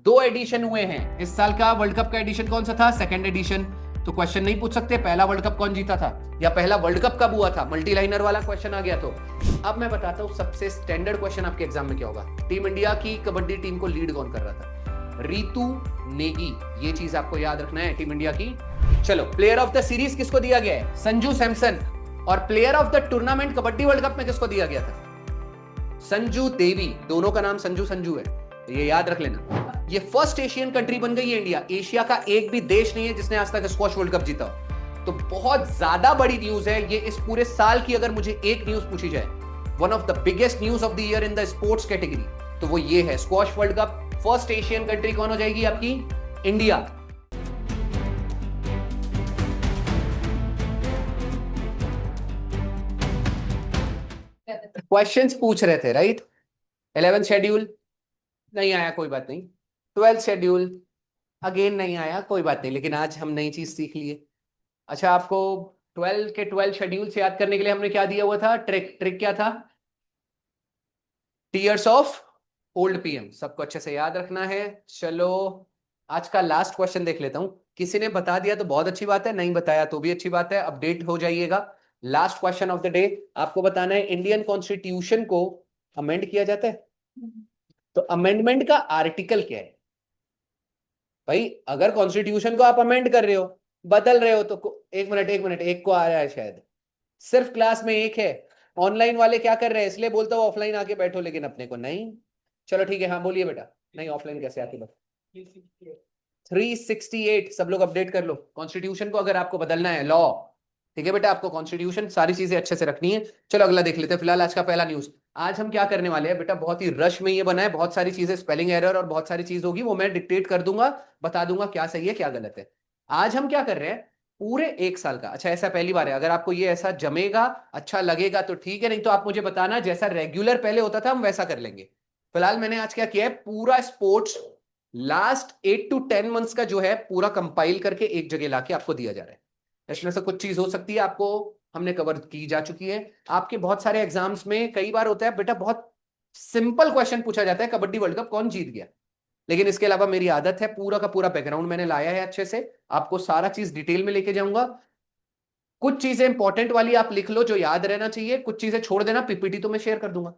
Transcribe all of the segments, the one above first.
दो एडिशन हुए हैं इस साल का वर्ल्ड कप का एडिशन कौन सा था? Second edition. तो क्वेश्चन नहीं पूछ सकते पहला वर्ल्ड कप कौन जीता था या पहला वर्ल्ड कप कब हुआ था, मल्टी लाइनर वाला क्वेश्चन आ गया। तो अब मैं बताता हूं सबसे स्टैंडर्ड क्वेश्चन आपके एग्जाम में क्या होगा। टीम इंडिया की कबड्डी टीम को लीड कौन कर रहा था? रितु नेगी। ये चीज आपको याद रखना है टीम इंडिया की। चलो, प्लेयर ऑफ द सीरीज किसको दिया गया है? संजू सैमसन। और player of the tournament kabaddi world cup में किसको दिया गया था? संजू देवी। दोनों का नाम संजू संजू है, ये याद रख लेना। ये फर्स्ट एशियन कंट्री बन गई है इंडिया। एशिया का एक भी देश नहीं है जिसने आज तक स्क्वॉश वर्ल्ड कप जीता। तो बहुत ज्यादा बड़ी न्यूज है ये। इस पूरे साल की अगर मुझे एक न्यूज पूछी जाए, one of the biggest news of the year in the sports category, तो वो ये है, squash world cup first Asian country कौन हो जाएगी आपकी? इंडिया। क्वेश्चंस पूछ रहे थे राइट। 11th शेड्यूल नहीं आया, कोई बात नहीं। 12th शेड्यूल अगेन नहीं आया, कोई बात नहीं, लेकिन आज हम नई चीज सीख लिए। अच्छा, आपको 12 शेड्यूल से याद करने के लिए हमने क्या दिया हुआ था? ट्रिक क्या था? Tears of old PM. सबको अच्छे से याद रखना है। चलो, आज का लास्ट क्वेश्चन देख लेता हूं। किसी ने बता दिया तो बहुत अच्छी बात है, नहीं बताया तो भी अच्छी बात है, अपडेट हो जाइएगा। Last question of the day आपको बताना है, इंडियन कॉन्स्टिट्यूशन को अमेंड किया जाता है तो अमेंडमेंट का आर्टिकल क्या है? भाई, अगर कॉन्स्टिट्यूशन को आप अमेंड कर रहे हो, बदल रहे हो, तो एक मिनट, एक को आ रहा है शायद, सिर्फ क्लास में एक है। ऑनलाइन वाले क्या कर रहे हैं, इसलिए बोलता हूँ ऑफलाइन आके बैठो, लेकिन अपने को नहीं। चलो ठीक है, हाँ बोलिए बेटा। नहीं, ऑफलाइन कैसे आती बात? 368 सब लोग अपडेट कर लो कॉन्स्टिट्यूशन को अगर आपको बदलना है, लॉ। ठीक है बेटा, आपको कॉन्स्टिट्यूशन सारी चीजें अच्छे से रखनी है। चलो अगला देख लेते हैं। फिलहाल आज का पहला न्यूज। आज हम क्या करने वाले हैं बेटा, बहुत ही रश में ये बना है, बहुत सारी चीजें, स्पेलिंग एरर और बहुत सारी चीज होगी, वो मैं डिक्टेट कर दूंगा, बता दूंगा क्या सही है क्या गलत है। आज हम क्या कर रहे हैं, पूरे एक साल का। अच्छा, ऐसा पहली बार है, अगर आपको ये ऐसा जमेगा, अच्छा लगेगा तो ठीक है, नहीं तो आप मुझे बताना, जैसा रेगुलर पहले होता था हम वैसा कर लेंगे। फिलहाल मैंने आज क्या किया है, पूरा स्पोर्ट्स लास्ट 8 to 10 मंथ्स का जो है पूरा कंपाइल करके एक जगह लाके आपको दिया जा रहा है। इसमें से कुछ चीज हो सकती है आपको हमने कवर की जा चुकी है। आपके बहुत सारे एग्जाम्स में कई बार होता है बेटा, बहुत सिंपल क्वेश्चन पूछा जाता है, कबड्डी वर्ल्ड कप कौन जीत गया। लेकिन इसके अलावा मेरी आदत है, पूरा का पूरा बैकग्राउंड मैंने लाया है अच्छे से, आपको सारा चीज डिटेल में लेके जाऊंगा। कुछ चीजें इंपॉर्टेंट वाली आप लिख लो जो याद रहना चाहिए, कुछ चीजें छोड़ देना, पीपीटी तो मैं शेयर कर दूंगा,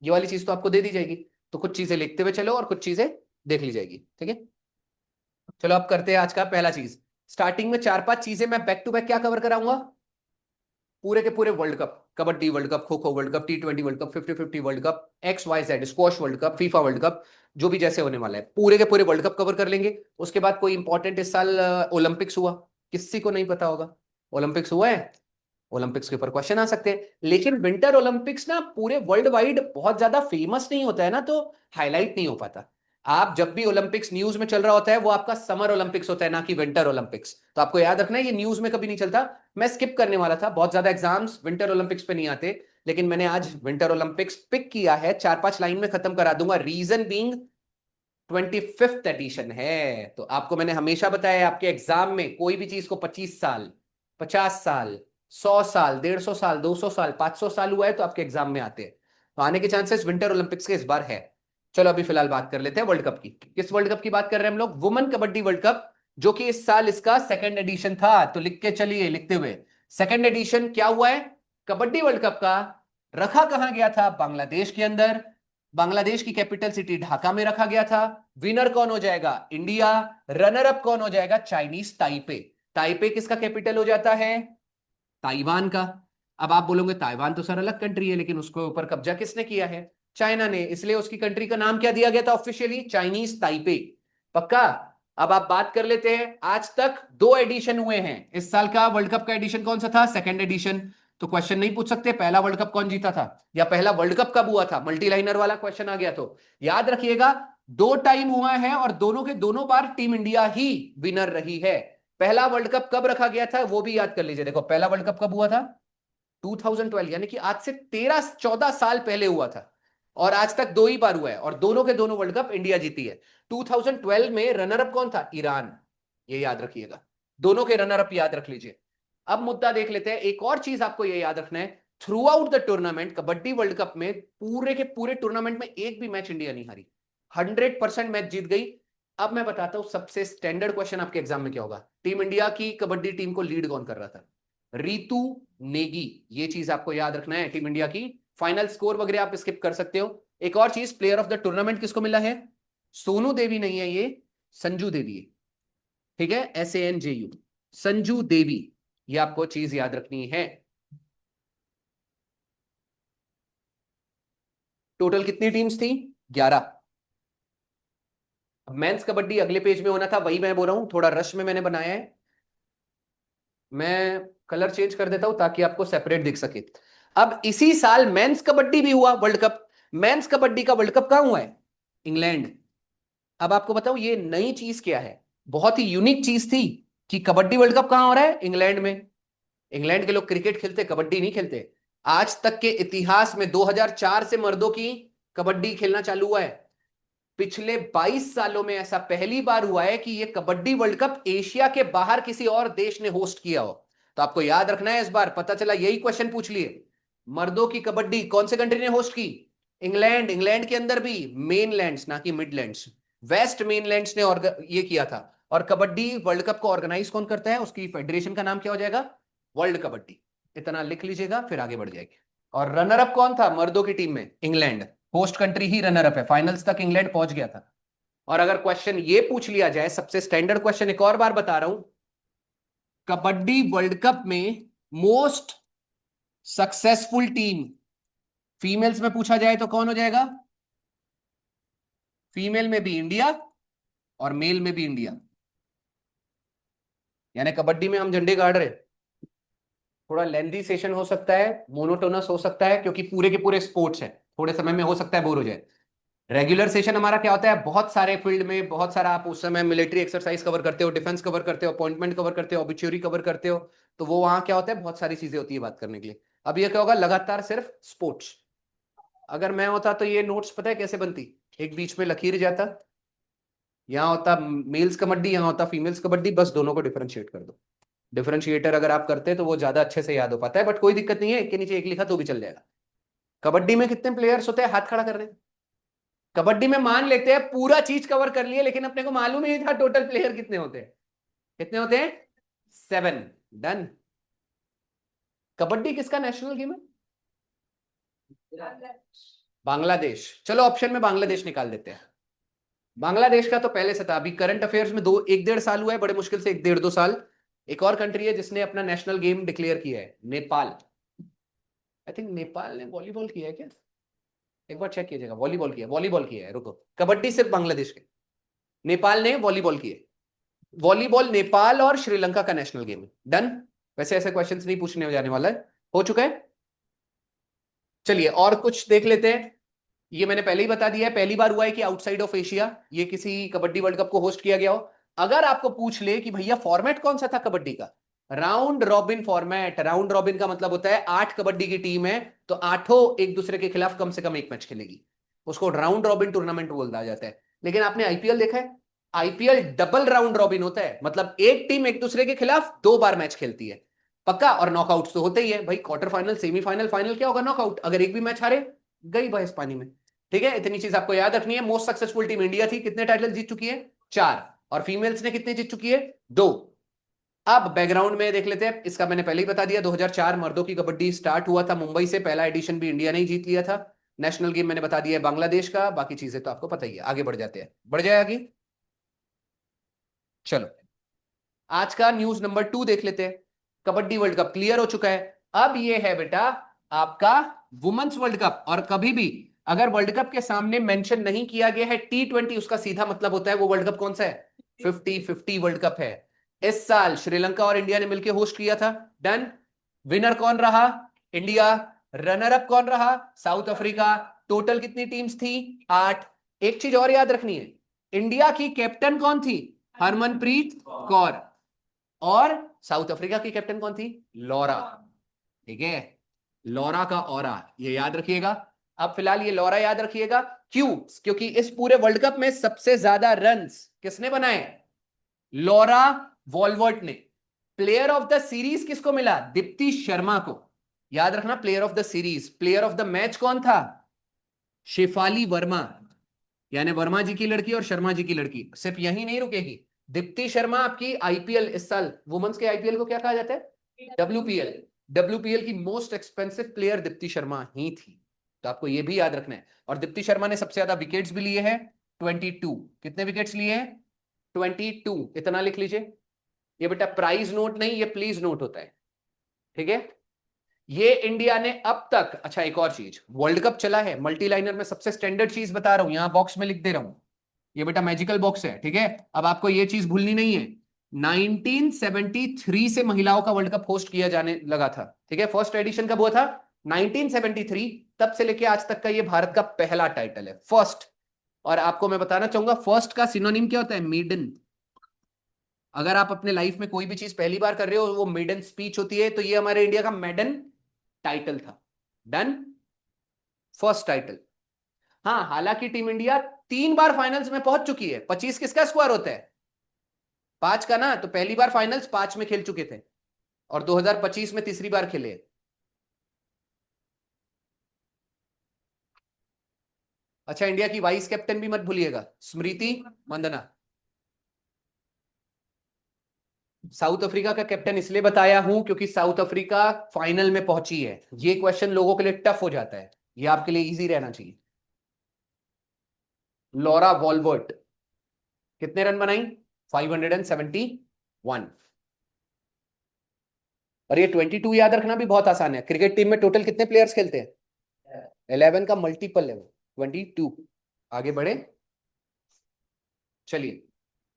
ये वाली चीज तो आपको दे दी जाएगी। तो कुछ चीजें लिखते हुए चलो और कुछ चीजें देख ली जाएगी, ठीक है। चलो अब करते हैं आज का पहला चीज। स्टार्टिंग में 4-5 चीजें मैं बैक टू बैक क्या कवर कराऊंगा, पूरे के पूरे world cup, kabaddi world cup, kho kho world cup, T20 world cup, 50-50 world cup, XYZ squash world cup, FIFA world cup, जो भी जैसे होने वाला है, पूरे के पूरे वर्ल्ड कप कवर कर लेंगे। उसके बाद कोई इंपॉर्टेंट, इस साल ओलंपिक्स हुआ, किसी को नहीं पता होगा ओलंपिक्स हुआ है, ओलंपिक्स के ऊपर क्वेश्चन आ सकते हैं। लेकिन विंटर ओलंपिक्स ना पूरे वर्ल्ड वाइड बहुत ज्यादा फेमस नहीं होता है ना, तो हाईलाइट नहीं हो पाता। आप जब भी ओलंपिक्स न्यूज में चल रहा होता है वो आपका समर ओलंपिक्स होता है, ना कि विंटर ओलंपिक्स। तो आपको याद रखना है, ये न्यूज में कभी नहीं चलता। मैं स्किप करने वाला था, बहुत ज्यादा एग्जाम्स विंटर ओलंपिक्स पे नहीं आते, लेकिन मैंने आज विंटर ओलंपिक्स पिक किया है। 4-5 लाइन में खत्म करा दूंगा। रीजन बीइंग 25th एडिशन है, तो आपको मैंने हमेशा बताया है, आपके एग्जाम में कोई भी चीज को 25 साल, 50 साल, 100 साल, 150 साल, 200 साल, 500 साल हुआ है तो आपके एग्जाम में आते हैं। तो आने के चांसेस विंटर ओलंपिक्स के इस बार है। चलो अभी फिलहाल बात कर लेते हैं वर्ल्ड कप की। किस वर्ल्ड कप की बात कर रहे हैं हम लोग? वुमेन कबड्डी वर्ल्ड कप, जो कि इस साल इसका सेकंड एडिशन था। तो लिख के चलिए, लिखते हुए, सेकंड एडिशन क्या हुआ है कबड्डी वर्ल्ड कप का? रखा कहां गया था? बांग्लादेश के अंदर। बांग्लादेश की कैपिटल सिटी ढाका में रखा गया था। विनर कौन हो जाएगा? इंडिया। रनर अप कौन हो जाएगा? Chinese Taipei. ताइपे किसका कैपिटल हो जाता है? ताइवान का। अब आप बोलोगे ताइवान तो सर अलग कंट्री है, लेकिन उसके ऊपर कब्जा किसने किया है? चाइना ने, इसलिए उसकी कंट्री का नाम क्या दिया गया था ऑफिशियली? Chinese Taipei. पक्का। अब आप बात कर लेते हैं, आज तक 2 एडिशन हुए हैं। इस साल का वर्ल्ड कप का एडिशन कौन सा था? Second edition. तो क्वेश्चन नहीं पूछ सकते पहला वर्ल्ड कप कौन जीता था या पहला वर्ल्ड कप कब हुआ था, मल्टी लाइनर वाला क्वेश्चन आ गया। तो याद रखिएगा, 2 टाइम हुआ है और दोनों के दोनों बार टीम इंडिया ही विनर रही है। पहला वर्ल्ड कप कब रखा गया था वो भी याद कर लीजिए। देखो, पहला वर्ल्ड कप कब हुआ था? 2012, यानी कि आज से 13-14 साल पहले हुआ था। और आज तक 2 ही बार हुआ है और दोनों के दोनों वर्ल्ड कप इंडिया जीती है। 2012 में रनर अप कौन था? ईरान। ये याद रखिएगा, दोनों के रनर अप याद रख लीजिए। अब मुद्दा देख लेते हैं। एक और चीज आपको ये याद रखना है, through out the tournament kabaddi world cup में, पूरे के पूरे टूर्नामेंट में एक भी मैच इंडिया नहीं हारी, 100% मैच जीत गई। अब मैं बताता हूं सबसे स्टैंडर्ड क्वेश्चन आपके एग्जाम में क्या होगा। टीम इंडिया की कबड्डी टीम को लीड कौन कर रहा था? रीतू नेगी। ये चीज आपको याद रखना है टीम इंडिया की। फाइनल स्कोर वगैरह आप स्किप कर सकते हो। एक और चीज, प्लेयर ऑफ द टूर्नामेंट किसको मिला है? सोनू देवी नहीं है, ये संजू देवी है। ठीक है, SANJU, संजू देवी। ये आपको चीज याद रखनी है। टोटल कितनी टीम्स थी? 11। मेंस कबड्डी अगले पेज में होना था, वही मैं बोल रहा हूं, थोड़ा रश में मैंने बनाया है। मैं कलर चेंज कर देता हूं ताकि आपको सेपरेट दिख सके। अब इसी साल मेंस कबड्डी भी हुआ वर्ल्ड कप। मेंस कबड्डी का वर्ल्ड कप कहां हुआ है? इंग्लैंड। अब आपको बताऊं ये नई चीज क्या है, बहुत ही यूनिक चीज थी कि कबड्डी वर्ल्ड कप कहां हो रहा है? इंग्लैंड में। इंग्लैंड के लोग क्रिकेट खेलते, कबड्डी नहीं खेलते। आज तक के इतिहास में 2004 से मर्दों की कबड्डी खेलना चालू हुआ है। पिछले 22 सालों में ऐसा पहली बार हुआ है कि यह कबड्डी वर्ल्ड कप एशिया के बाहर किसी और देश ने होस्ट किया हो। तो आपको याद रखना है, इस बार पता चला यही क्वेश्चन पूछ लिए, मर्दों की कबड्डी कौन से कंट्री ने होस्ट की? इंग्लैंड। इंग्लैंड के अंदर भी मेनलैंड्स, ना कि मिडलैंड्स, वेस्ट मेनलैंड्स ने ये किया था। और कबड्डी वर्ल्ड कप को ऑर्गेनाइज कौन करता है? उसकी फेडरेशन का नाम क्या हो जाएगा? वर्ल्ड कबड्डी। इतना लिख लीजिएगा, फिर आगे बढ़ जाएगी। और रनर अप कौन था मर्दों की टीम में? इंग्लैंड। होस्ट कंट्री ही रनर अप है, फाइनल्स तक इंग्लैंड पहुंच गया था। और अगर क्वेश्चन ये पूछ लिया जाए, सबसे स्टैंडर्ड क्वेश्चन एक और बार बता रहा हूं, कबड्डी वर्ल्ड कप में मोस्ट सक्सेसफुल टीम फीमेल्स में पूछा जाए तो कौन हो जाएगा? फीमेल में भी इंडिया और मेल में भी इंडिया। यानी कबड्डी में हम झंडे गाड़ रहे हैं। थोड़ा लेंथी सेशन हो सकता है, मोनोटोनस हो सकता है, क्योंकि पूरे के पूरे स्पोर्ट्स है, थोड़े समय में हो सकता है बोर हो जाए। रेगुलर सेशन हमारा क्या होता है, बहुत सारे फील्ड में बहुत सारा, आप उस समय मिलिट्री एक्सरसाइज कवर करते हो, डिफेंस कवर करते हो, अपॉइंटमेंट कवर करते हो, ऑबिचुरी कवर करते हो। तो वो वहां क्या होता है, बहुत सारी चीजें होती है बात करने के लिए। अब ये क्या होगा, लगातार सिर्फ स्पोर्ट्स। अगर मैं होता तो ये नोट्स पता है कैसे बनती, एक बीच में लकीर जाता, यहाँ होता मेल्स कबड्डी, यहाँ होता फीमेल्स कबड्डी, बस दोनों को डिफरेंशिएट कर दो। डिफरेंशिएटर अगर आप करते तो वो ज्यादा अच्छे से याद हो पाता है, बट कोई दिक्कत नहीं है, एक के नीचे एक लिखा तो भी चल जाएगा। कबड्डी में कितने प्लेयर्स होते हैं, हाथ खड़ा कर रहे हैं। कबड्डी में मान लेते हैं पूरा चीज कवर कर लिए, लेकिन अपने को मालूम ही नहीं था टोटल प्लेयर कितने होते हैं। कितने होते हैं? 7। डन। कबड्डी किसका नेशनल गेम है? बांग्लादेश। चलो ऑप्शन में बांग्लादेश निकाल देते हैं। बांग्लादेश का तो पहले से था, अभी करंट अफेयर्स में 1-1.5 साल हुआ है, बड़े मुश्किल से 1-1.5-2 साल। एक और कंट्री है जिसने अपना नेशनल गेम डिक्लेयर किया है, नेपाल। आई थिंक नेपाल ने वॉलीबॉल किया है क्या? एक बार चेक कीजिएगा। वॉलीबॉल किया, वॉलीबॉल किया है, रुको। कबड्डी सिर्फ बांग्लादेश के, नेपाल ने वॉलीबॉल किया है। वॉलीबॉल नेपाल और श्रीलंका का नेशनल गेम है। डन। वैसे ऐसे क्वेश्चंस नहीं पूछने जाने वाला है, हो चुका है। चलिए और कुछ देख लेते हैं। ये मैंने पहले ही बता दिया है, पहली बार हुआ है कि आउटसाइड ऑफ एशिया ये किसी कबड्डी वर्ल्ड कप को होस्ट किया गया हो। अगर आपको पूछ ले कि भैया फॉर्मेट कौन सा था कबड्डी का, round robin format. Round robin का मतलब होता है 8 कबड्डी की टीम है, तो आठों एक दूसरे के खिलाफ कम से कम एक मैच खेलेगी, उसको राउंड रॉबिन टूर्नामेंट बोला जाता है। लेकिन आपने आईपीएल देखा है? आईपीएल डबल राउंड रॉबिन होता है, मतलब एक टीम एक दूसरे के खिलाफ 2 बार मैच खेलती है पक्का। और नॉकआउट तो होते ही है भाई, क्वार्टर फाइनल, सेमीफाइनल, फाइनल क्या होगा, नॉकआउट। अगर एक भी मैच हारे, गई बहस पानी में। ठीक है, इतनी चीज आपको याद रखनी है। मोस्ट सक्सेसफुल टीम इंडिया थी, कितने टाइटल जीत चुकी है? 4। और फीमेल्स ने कितने जीत चुकी है? 2। अब बैकग्राउंड में देख लेते हैं, इसका मैंने पहले ही बता दिया, 2004 मर्दों की कबड्डी स्टार्ट हुआ था मुंबई से, पहला एडिशन भी इंडिया ने ही जीत लिया था। नेशनल गेम मैंने बता दिया है बांग्लादेश का, बाकी चीजें तो आपको पता ही है। आगे बढ़ जाते हैं, बढ़ जाए आगे। चलो आज का न्यूज नंबर 2 देख लेते हैं। कबड्डी वर्ल्ड कप क्लियर हो चुका है। अब ये है बेटा आपका वुमेन्स वर्ल्ड कप। और कभी भी अगर वर्ल्ड कप के सामने मेंशन नहीं किया गया है T20, उसका सीधा मतलब होता है वो वर्ल्ड कप कौन सा है? 50-50 वर्ल्ड कप है। इस साल श्रीलंका और इंडिया ने मिलकर होस्ट किया था। डन। विनर कौन रहा? इंडिया। रनर अप कौन रहा? South Africa. टोटल कितनी टीम्स थी? 8। एक चीज और याद रखनी है, इंडिया की कैप्टन कौन थी? हरमनप्रीत कौर। और साउथ अफ्रीका की कैप्टन कौन थी? लॉरा। ठीक है, लॉरा का ऑरा, ये याद रखिएगा। अब फिलहाल ये लॉरा याद रखिएगा, क्यों? क्योंकि इस पूरे वर्ल्ड कप में सबसे ज्यादा रन्स किसने बनाए? लॉरा वॉलवर्ट ने। प्लेयर ऑफ द सीरीज किसको मिला? दीप्ति शर्मा को। याद रखना, player of the series. Player of the match कौन था? शेफाली वर्मा। यानी वर्मा जी की लड़की और शर्मा जी की लड़की। सिर्फ यही नहीं रुकेगी, दीप्ति शर्मा आपकी आईपीएल इस साल वुमेन्स के आईपीएल को क्या कहा जाता है, डब्ल्यूपीएल, डब्ल्यूपीएल की most expensive player Deepti Sharma ही थी। तो आपको ये भी याद रखना है। और दीप्ति शर्मा ने सबसे ज्यादा विकेट्स भी लिए हैं, 22। कितने विकेट्स लिए हैं, 22। इतना लिख लीजिए। ये बेटा प्राइज नोट नहीं, ये प्लीज नोट होता है, ठीक है। ये इंडिया ने अब तक, अच्छा एक और चीज, वर्ल्ड कप चला है, मल्टी लाइनर में सबसे स्टैंडर्ड चीज बता रहा हूं, यहां बॉक्स में लिख दे रहा हूं, ये बेटा मैजिकल बॉक्स है, ठीक है। अब आपको ये चीज भूलनी नहीं है, 1973 से महिलाओं का वर्ल्ड कप होस्ट किया जाने लगा था, ठीक है। फर्स्ट एडिशन कब हुआ था, 1973। तब से लेके आज तक का ये भारत का पहला टाइटल है, फर्स्ट। और आपको मैं बताना चाहूंगा फर्स्ट का सिनोनिम क्या होता है, मेडन। अगर आप अपने लाइफ में कोई भी चीज पहली बार कर रहे हो, वो मेडन स्पीच होती है, तो ये हमारे इंडिया का मेडन टाइटल था। Done, first title. हाँ, हालांकि टीम इंडिया 3 बार फाइनल्स में पहुंच चुकी है। 25 किसका स्क्वायर होता है, 5 का ना, तो पहली बार फाइनल्स 5 में खेल चुके थे, और 2025 में तीसरी बार खेले। अच्छा, इंडिया की वाइस कैप्टन भी मत भूलिएगा, स्मृति मंदना। साउथ अफ्रीका का कैप्टन इसलिए बताया हूं क्योंकि साउथ अफ्रीका फाइनल में पहुंची है। ये क्वेश्चन लोगों के लिए टफ हो जाता है, ये आपके लिए इजी रहना चाहिए। लॉरा वॉलबर्ट, कितने रन बनाई, 571। और ये 22 याद रखना भी बहुत आसान है। क्रिकेट टीम में टोटल कितने प्लेयर्स खेलते हैं, 11 का मल्टीपल है वो, 22। आगे बढ़े, चलिए।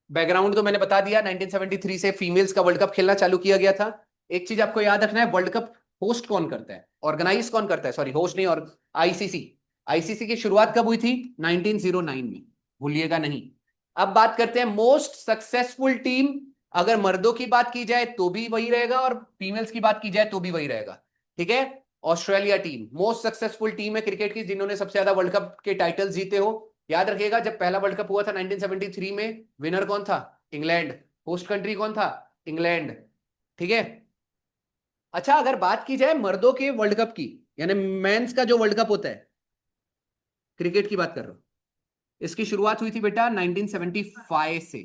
बैकग्राउंड तो मैंने बता दिया, 1973 से फीमेल्स का वर्ल्ड कप खेलना चालू किया गया था। एक चीज आपको याद रखना है, वर्ल्ड कप होस्ट कौन करता है, ऑर्गेनाइज कौन करता है, सॉरी होस्ट नहीं, और आईसीसी। आईसीसी की शुरुआत कब हुई थी, 1909 में, भूलिएगा नहीं। अब बात करते हैं मोस्ट सक्सेसफुल टीम। अगर मर्दों की बात की जाए तो भी वही रहेगा, और फीमेल्स की बात की जाए तो भी वही रहेगा, ठीक है। Australia team most successful team है क्रिकेट की, जिन्होंने सबसे ज्यादा वर्ल्ड कप के टाइटल जीते हो। याद रखिएगा, जब पहला वर्ल्ड कप हुआ था 1973 में, विनर कौन था, इंग्लैंड। होस्ट कंट्री कौन था, इंग्लैंड, ठीक है। अच्छा, अगर बात की जाए मर्दों के वर्ल्ड कप की, यानी मेंस का जो वर्ल्ड कप होता है, क्रिकेट की बात कर रहा हूं, इसकी शुरुआत हुई थी बेटा 1975 से।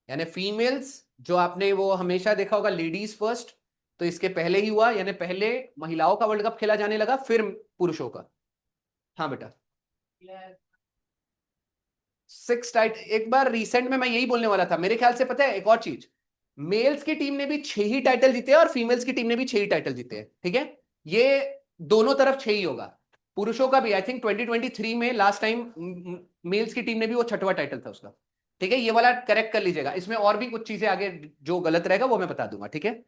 यानी फीमेल्स, जो आपने वो हमेशा देखा होगा लेडीज फर्स्ट, तो इसके पहले ही हुआ, यानी पहले महिलाओं का वर्ल्ड कप खेला जाने लगा, फिर पुरुषों का। हाँ बेटा, 6 टाइट, एक बार रिसेंट में मैं यही बोलने वाला था, मेरे ख्याल से पता है एक और चीज, मेल्स की टीम ने भी 6 ही टाइटल जीते हैं, और फीमेल्स की टीम ने भी 6 ही टाइटल जीते हैं, ठीक है। ये दोनों तरफ 6 ही होगा। पुरुषों का भी आई थिंक 2023 में लास्ट टाइम मेल्स की टीम ने भी, वो 6वां टाइटल था उसका, ठीक है। ये वाला करेक्ट कर लीजिएगा, इसमें और भी कुछ चीजें आगे जो गलत रहेगा वो मैं बता दूंगा, ठीक है।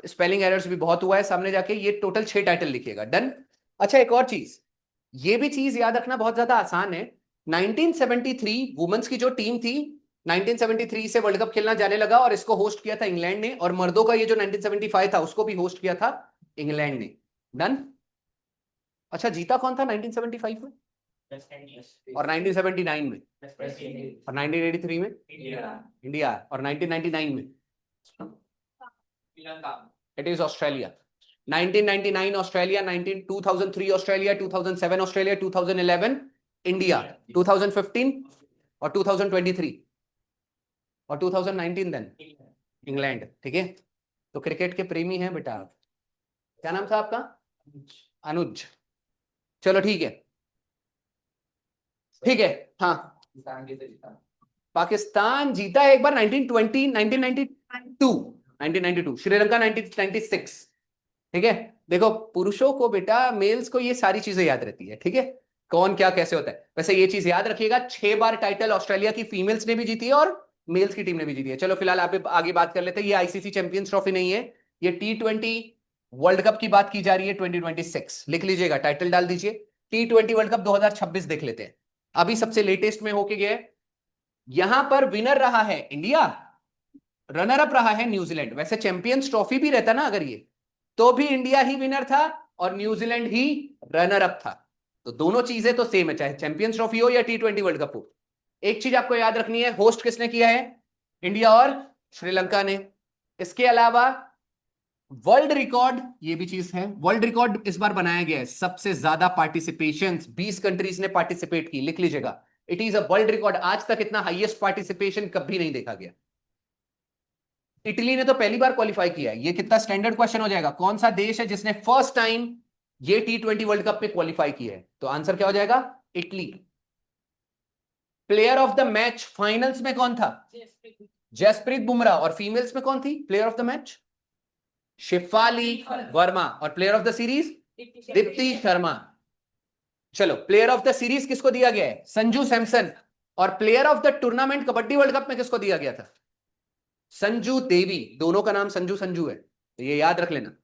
स्पेलिंग एरर्स भी बहुत हुआ है सामने जाके, ये टोटल 6 टाइटल लिखिएगा, डन। अच्छा, एक और चीज, ये भी चीज याद रखना बहुत ज्यादा आसान है। 1973 वुमेन्स की जो टीम थी, 1973 से वर्ल्ड कप खेलना जाने लगा, और इसको होस्ट किया था इंग्लैंड ने, और मर्दों का ये जो 1975 था उसको भी होस्ट किया था इंग्लैंड ने, डन। अच्छा, जीता कौन था 1975 में, और 1979 में, और 1983 में इंडिया, और 1999 में it is Australia. 1999 Australia, 2003 Australia, 2007 Australia, 2011 India, 2015 और 2023 और 2019 देन इंग्लैंड, ठीक है। तो क्रिकेट के प्रेमी हैं बेटा आप। क्या नाम था आपका, अनुज। चलो ठीक है, ठीक है। हाँ, पाकिस्तान जीता है एक बार 1920, 1992, 1992, श्रीलंका 1996, ठीक है। देखो, पुरुषों को बेटा, मेल्स को ये सारी चीजें याद रहती है, ठीक है, कौन क्या कैसे होता है। वैसे ये चीज याद रखिएगा, 6 बार टाइटल ऑस्ट्रेलिया की फीमेल्स ने भी जीती है, और मेल्स की टीम ने भी जीती है। चलो फिलहाल आप आगे बात कर लेते हैं, ये आईसीसी चैंपियंस ट्रॉफी नहीं है, ये T20 वर्ल्ड कप की बात की जा रही है, 2026 लिख लीजिएगा, टाइटल डाल दीजिए, T20 वर्ल्ड कप 2026 देख लेते हैं। अभी सबसे लेटेस्ट में होके गए, यहां पर विनर रहा है इंडिया, रनर अप रहा है न्यूजीलैंड। वैसे चैंपियंस ट्रॉफी भी रहता ना अगर ये, तो भी इंडिया ही विनर था और न्यूजीलैंड ही रनर अप था। तो दोनों चीजें तो सेम है, चाहे चैंपियंस ट्रॉफी हो या T20 वर्ल्ड कप हो। एक चीज आपको याद रखनी है, होस्ट किसने किया है, इंडिया और श्रीलंका ने। इसके अलावा वर्ल्ड रिकॉर्ड, ये भी चीज है, वर्ल्ड रिकॉर्ड इस बार बनाया गया है, सबसे ज्यादा पार्टिसिपेशन 20 कंट्रीज ने पार्टिसिपेट की, लिख लीजिएगा, it is a world record. आज तक इतना हाईएस्ट पार्टिसिपेशन कभी नहीं देखा गया। इटली ने तो पहली बार क्वालिफाई किया है। ये कितना स्टैंडर्ड क्वेश्चन हो जाएगा, कौन सा देश है जिसने फर्स्ट टाइम ये T20 वर्ल्ड कप में क्वालिफाई किया है? तो आंसर क्या हो जाएगा? Italy. Player of the match finals में कौन था? जसप्रीत बुमराह। और फीमेल्स में कौन थी player of the match? Shafali Verma. और player of the series Deepti Sharma. चलो, प्लेयर ऑफ द सीरीज किसको दिया गया है? संजू सैमसन। और player of the tournament kabaddi world cup में किसको दिया गया था? संजू देवी। दोनों का नाम संजू संजू है, तो ये याद रख लेना।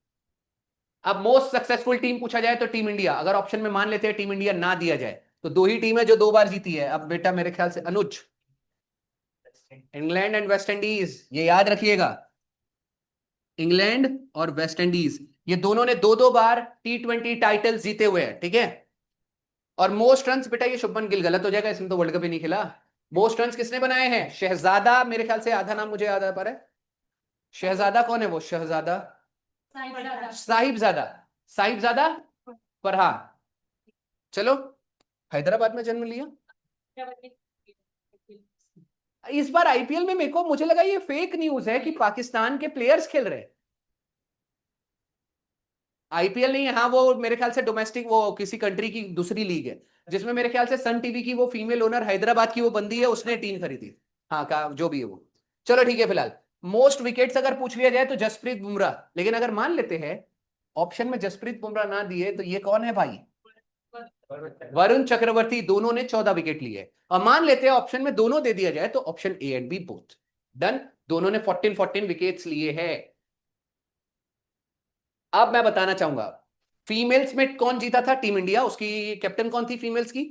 अब मोस्ट सक्सेसफुल टीम पूछा जाए तो टीम इंडिया। अगर ऑप्शन में मान लेते हैं टीम इंडिया ना दिया जाए तो दो ही टीम है जो 2 बार जीती है। अब बेटा मेरे ख्याल से अनुज, इंग्लैंड एंड वेस्ट इंडीज, ये याद रखिएगा। इंग्लैंड और वेस्ट इंडीज ये दोनों ने 2-2 बार T20 टाइटल जीते हुए हैं, ठीक है। और मोस्ट रन्स बेटा ये शुभमन गिल, गलत हो जाएगा, इसमें तो वर्ल्ड कप ही नहीं खेला। मोस्ट रन्स किसने बनाए हैं? शहजादा, मेरे ख्याल से आधा नाम मुझे याद आ पा रहा है। शहजादा कौन है वो? शहजादा साहिबजादा। साहिबजादा फरहान। चलो, हैदराबाद में जन्म लिया। इस बार आईपीएल में मेरे को मुझे लगा ये फेक न्यूज है कि पाकिस्तान के प्लेयर्स खेल रहे हैं। आईपीएल नहीं है, हाँ वो मेरे ख्याल से डोमेस्टिक, वो किसी कंट्री की दूसरी लीग है जिसमें मेरे ख्याल से सन टीवी की वो फीमेल ओनर हैदराबाद की वो बंदी है, उसने टीम खरीदी। हाँ का जो भी है वो। चलो ठीक है, फिलहाल मोस्ट विकेट्स अगर पूछ लिया जाए तो जसप्रीत बुमराह। लेकिन अगर मान लेते हैं ऑप्शन में जसप्रीत बुमराह ना दिए तो ये कौन है भाई? वरुण चक्रवर्ती। दोनों ने 14 विकेट लिए। और मान लेते हैं ऑप्शन में दोनों दे दिया जाए तो option A and B both done. दोनों ने 14-14 विकेट्स लिए हैं। अब मैं बताना चाहूंगा फीमेल्स में कौन जीता था टीम इंडिया, उसकी कैप्टन कौन थी फीमेल्स की?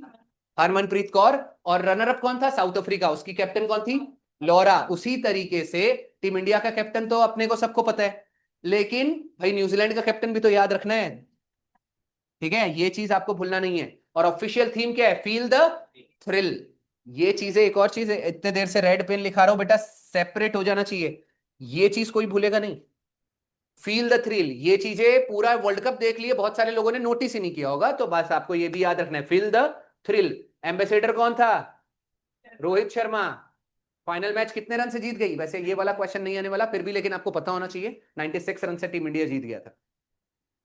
हरमनप्रीत कौर। और रनर अप कौन था? साउथ अफ्रीका, उसकी कैप्टन कौन थी? लॉरा। उसी तरीके से टीम इंडिया का कैप्टन तो अपने को सबको पता है, लेकिन भाई न्यूजीलैंड का कैप्टन भी तो याद रखना है, ठीक है। ये चीज आपको भूलना नहीं है। और ऑफिशियल थीम क्या है? Feel the thrill. ये चीजें, एक और चीज है, इतने देर से रेड पेन लिखा रहा हूं बेटा, सेपरेट हो जाना चाहिए। ये चीज कोई भूलेगा नहीं, फील द थ्रिल। ये चीजें पूरा वर्ल्ड कप देख लिए, बहुत सारे लोगों ने नोटिस ही नहीं किया होगा, तो बस आपको ये भी याद रखना है, फील द थ्रिल। एम्बेसडर कौन था? रोहित शर्मा। फाइनल मैच कितने रन से जीत गई? वैसे ये वाला क्वेश्चन नहीं आने वाला फिर भी, लेकिन आपको पता होना चाहिए 96 रन से टीम इंडिया जीत गया था।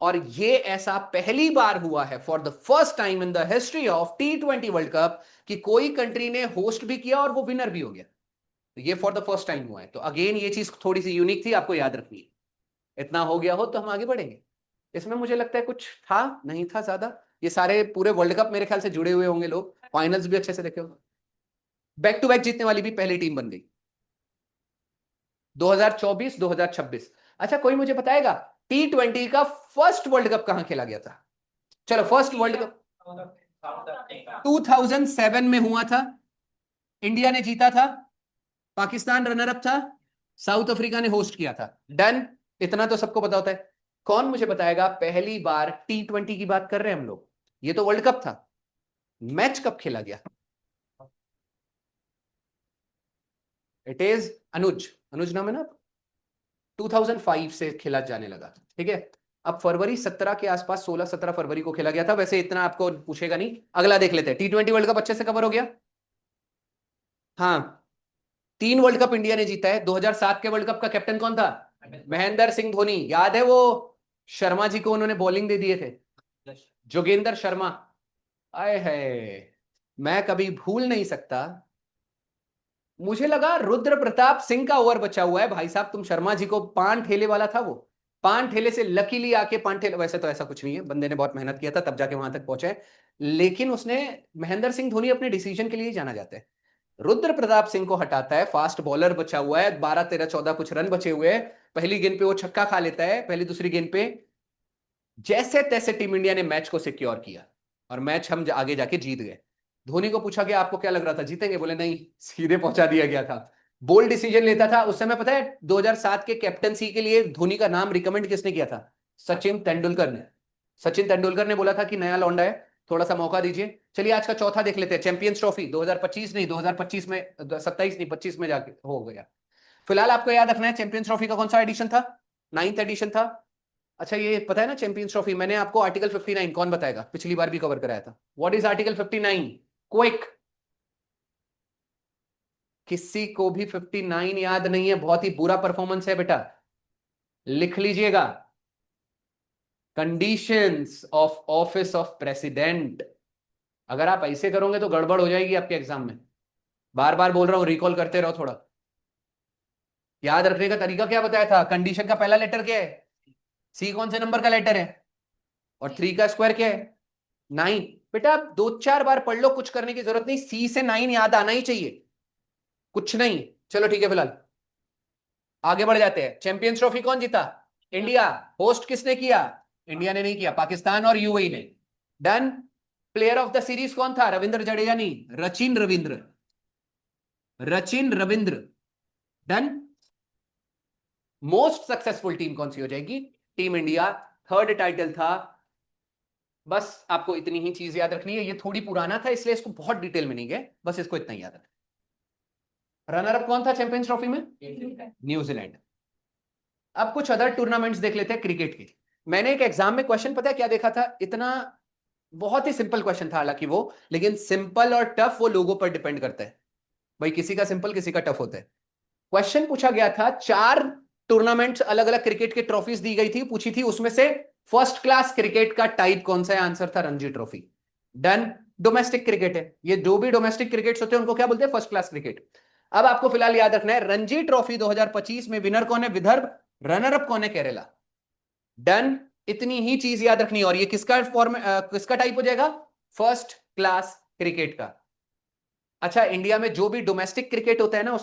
और ये ऐसा पहली बार हुआ है for the first time in the history of T20 world cup कि कोई कंट्री ने होस्ट भी किया और वो विनर भी हो गया। तो ये फॉर द फर्स्ट टाइम हुआ है। तो अगेन ये चीज थोड़ी सी यूनिक थी, आपको याद रखनी है। इतना हो गया हो तो हम आगे बढ़ेंगे। इसमें मुझे लगता है कुछ था नहीं था ज्यादा। ये सारे पूरे वर्ल्ड कप मेरे ख्याल से जुड़े हुए होंगे लोग, फाइनल्स भी अच्छे से देखे होंगे। बैक टू बैक जीतने वाली भी पहली टीम बन गई 2024 2026। अच्छा, कोई मुझे बताएगा T20 का फर्स्ट वर्ल्ड कप कहां खेला गया था? चलो, फर्स्ट वर्ल्ड कप 2007 में हुआ था। इंडिया ने जीता था, पाकिस्तान रनर अप था, साउथ अफ्रीका ने होस्ट किया था। डन। इतना तो सबको पता होता है। कौन मुझे बताएगा पहली बार T20 की बात कर रहे हैं हम लोग, ये तो वर्ल्ड कप था, मैच कब खेला गया? इट इज अनुज। अनुज नाम है ना? 2005 से खेला जाने लगा, ठीक है। अब फरवरी 17 के आसपास, 16-17 फरवरी को खेला गया था। वैसे इतना आपको पूछेगा नहीं। अगला देख लेते हैं। T20 वर्ल्ड कप अच्छे से कवर हो गया। हाँ, 3 वर्ल्ड कप इंडिया ने जीता है। 2007 के वर्ल्ड कप का कैप्टन कौन था? महेंद्र सिंह धोनी। याद है वो शर्मा जी को उन्होंने बॉलिंग दे दिए थे, जोगेंद्र शर्मा। आए है, मैं कभी भूल नहीं सकता। मुझे लगा रुद्र प्रताप सिंह का ओवर बचा हुआ है। भाई साहब, तुम शर्मा जी को पान ठेले वाला था वो, पान ठेले से लकीली आके पान ठेले, वैसे तो ऐसा कुछ नहीं है, बंदे ने बहुत मेहनत किया था तब जाके वहां तक पहुंचे। लेकिन उसने, महेंद्र सिंह धोनी अपने डिसीजन के लिए जाना जाता है। रुद्र प्रताप सिंह को हटाता है, फास्ट बॉलर बचा हुआ है, 12-13-14 कुछ रन बचे हुए हैं। पहली गेंद पे वो छक्का खा लेता है, पहली दूसरी गेंद पे। जैसे तैसे टीम इंडिया ने मैच को सिक्योर किया और मैच हम आगे जाके जीत गए। धोनी को पूछा गया आपको क्या लग रहा था जीतेंगे? बोले नहीं, सीधे पहुंचा दिया गया था। बोल्ड डिसीजन लेता था उस समय। पता है 2007 के कैप्टनसी के लिए धोनी का नाम रिकमेंड किसने किया था? सचिन तेंदुलकर ने। सचिन तेंदुलकर ने बोला था कि नया लौंडा है, थोड़ा सा मौका दीजिए। चलिए आज का चौथा देख लेते हैं, चैंपियंस ट्रॉफी 2025 नहीं, 2025 में, 27 नहीं 25 में जाके हो गया। फिलहाल आपको याद रखना है चैंपियंस ट्रॉफी का कौन सा एडिशन था? 9th एडिशन था। अच्छा, ये पता है ना चैंपियंस ट्रॉफी, मैंने आपको आर्टिकल 59 कौन बताएगा, पिछली बार भी कवर कराया था। What is article 59? क्विक। किसी को भी 59 याद नहीं है, बहुत ही बुरा परफॉर्मेंस है बेटा, लिख लीजिएगा। Conditions of office of president. अगर आप ऐसे करोगे तो गड़बड़ हो जाएगी आपके एग्जाम में। बार बार बोल रहा हूं, रिकॉल करते रहो थोड़ा। याद रखने का तरीका क्या बताया था? कंडीशन का पहला लेटर क्या है? सी कौन से नंबर का लेटर है? और 3 का स्क्वायर क्या है? 9। बेटा आप 2-4 बार पढ़ लो, कुछ करने की जरूरत नहीं, सी से 9 याद आना ही चाहिए, कुछ नहीं। चलो ठीक है, फिलहाल आगे बढ़ जाते हैं। चैंपियंस ट्रॉफी कौन जीता? इंडिया। होस्ट किसने किया? इंडिया ने नहीं किया, पाकिस्तान और यूएई ने। Done. Player of the series कौन था? रविंद्र जडेजा नहीं, Rachin Ravindra. Rachin Ravindra. Done. Most successful team कौन सी हो जाएगी? Team India. थर्ड टाइटल था। बस आपको इतनी ही चीज याद रखनी है, ये थोड़ी पुराना था इसलिए इसको बहुत डिटेल में नहीं गए, बस इसको इतना ही याद रखना। रनर अप कौन था चैंपियंस ट्रॉफी में? न्यूजीलैंड। अब कुछ अदर टूर्नामेंट्स देख लेते हैं क्रिकेट के। मैंने एक एग्जाम में क्वेश्चन पता है क्या देखा था? इतना बहुत ही सिंपल क्वेश्चन था हालांकि वो, लेकिन सिंपल और टफ वो लोगों पर डिपेंड करता है भाई, किसी का सिंपल किसी का टफ होता है। क्वेश्चन पूछा गया था, 4 टूर्नामेंट्स अलग अलग क्रिकेट के ट्रॉफीज दी गई थी, पूछी थी उसमें से फर्स्ट क्लास क्रिकेट का टाइप कौन सा है? आंसर था Ranji trophy. Done. Domestic cricket है ये, जो भी डोमेस्टिक क्रिकेट होते हैं उनको क्या बोलते हैं? First class cricket. अब आपको फिलहाल याद रखना है, रणजी ट्रॉफी 2025 में विनर कौन है? विदर्भ। रनर अप कौन है? केरला। डन। इतनी ही चीज याद रखनी है। और ये किसका फॉर्म, किसका टाइप हो जाएगा? फर्स्ट क्लास क्रिकेट का। अच्छा, इंडिया में जो भी डोमेस्टिक क्रिकेट होता है ना,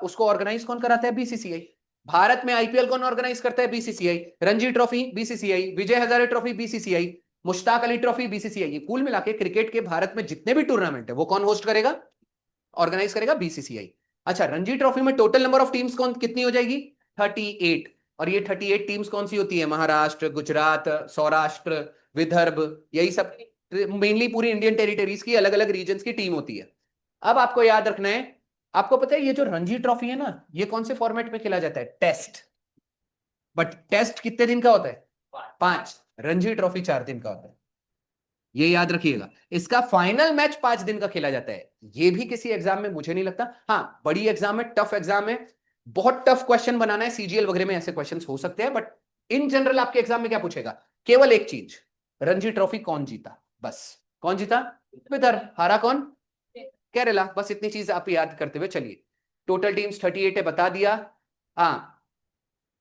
उसको ऑर्गेनाइज कौन कराता है? बीसीसीआई। भारत में आईपीएल कौन ऑर्गेनाइज करता है? BCCI. Ranji trophy BCCI, Vijay Hazare trophy BCCI, Mushtaq Ali trophy BCCI. ये कुल मिला के क्रिकेट के भारत में जितने भी टूर्नामेंट है वो कौन होस्ट करेगा, ऑर्गेनाइज करेगा? बीसीसीआई। अच्छा, रणजी ट्रॉफी में टोटल नंबर ऑफ टीम्स कौन कितनी हो जाएगी? 38। और ये 38 टीम्स कौन सी होती है? महाराष्ट्र, गुजरात, सौराष्ट्र, विदर्भ, यही सब मेनली पूरी इंडियन टेरिटरीज की अलग अलग रीजन की टीम होती है। अब आपको याद रखना है, आपको पता है ये जो रणजी ट्रॉफी है ना, ये कौन से फॉर्मेट में खेला जाता है? टेस्ट। बट टेस्ट कितने दिन का होता है? 5। रणजी ट्रॉफी 4 दिन का होता है, ये याद रखिएगा। इसका फाइनल मैच 5 दिन का खेला जाता है। ये भी किसी एग्जाम में मुझे नहीं लगता, हाँ बड़ी एग्जाम है, टफ एग्जाम है, बहुत टफ क्वेश्चन बनाना है, सीजीएल वगैरह में ऐसे क्वेश्चन हो सकते हैं, बट इन जनरल आपके एग्जाम में क्या पूछेगा? केवल एक चीज, रणजी ट्रॉफी कौन जीता, बस। कौन जीता? विदर्भ। हारा कौन? केरला। बस इतनी चीज आप याद करते हुए चलिए। टोटल टीम्स 38 है, बता दिया। हाँ,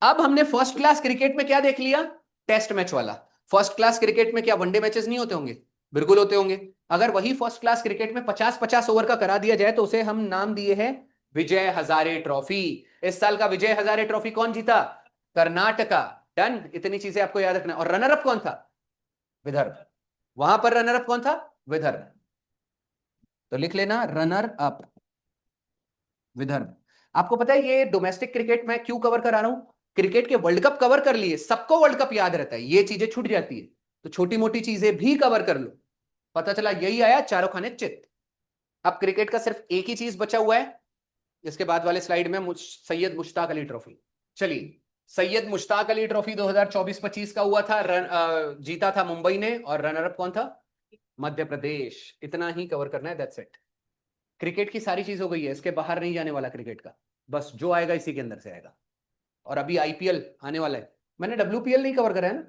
अब हमने फर्स्ट क्लास क्रिकेट में क्या देख लिया? टेस्ट मैच वाला। फर्स्ट क्लास क्रिकेट में क्या वनडे मैचेस नहीं होते होंगे? बिल्कुल होते होंगे। अगर वही फर्स्ट क्लास क्रिकेट में 50-50 ओवर का करा दिया जाए तो उसे हम नाम दिए हैं विजय हजारे ट्रॉफी। इस साल का विजय हजारे ट्रॉफी कौन जीता? कर्नाटका। डन। इतनी चीजें आपको याद रखना। और रनर अप कौन था? विदर्भ। वहां पर रनर अप कौन था? विदर्भ। तो लिख लेना, रनर अप विदर्भ। आपको पता है ये डोमेस्टिक क्रिकेट में क्यों कवर करा रहा हूं? क्रिकेट के वर्ल्ड कप कवर कर लिए, सबको वर्ल्ड कप याद रहता है, ये चीजें छूट जाती है, तो छोटी मोटी चीजें भी कवर कर लो। पता चला यही आया, चारों खाने चित। अब क्रिकेट का सिर्फ एक ही चीज बचा हुआ है, इसके बाद वाले स्लाइड में सैयद मुश्ताक अली ट्रॉफी। चलिए, सैयद मुश्ताक अली ट्रॉफी 2024-25 का हुआ था, जीता था मुंबई ने, और रनर अप कौन था? मध्य प्रदेश। इतना ही कवर करना है, दैट्स इट। क्रिकेट की सारी चीज हो गई है, इसके बाहर नहीं जाने वाला क्रिकेट का, बस जो आएगा इसी के अंदर से आएगा। और अभी आईपीएल आने वाला है, मैंने डब्ल्यूपीएल नहीं कवर करा है ना,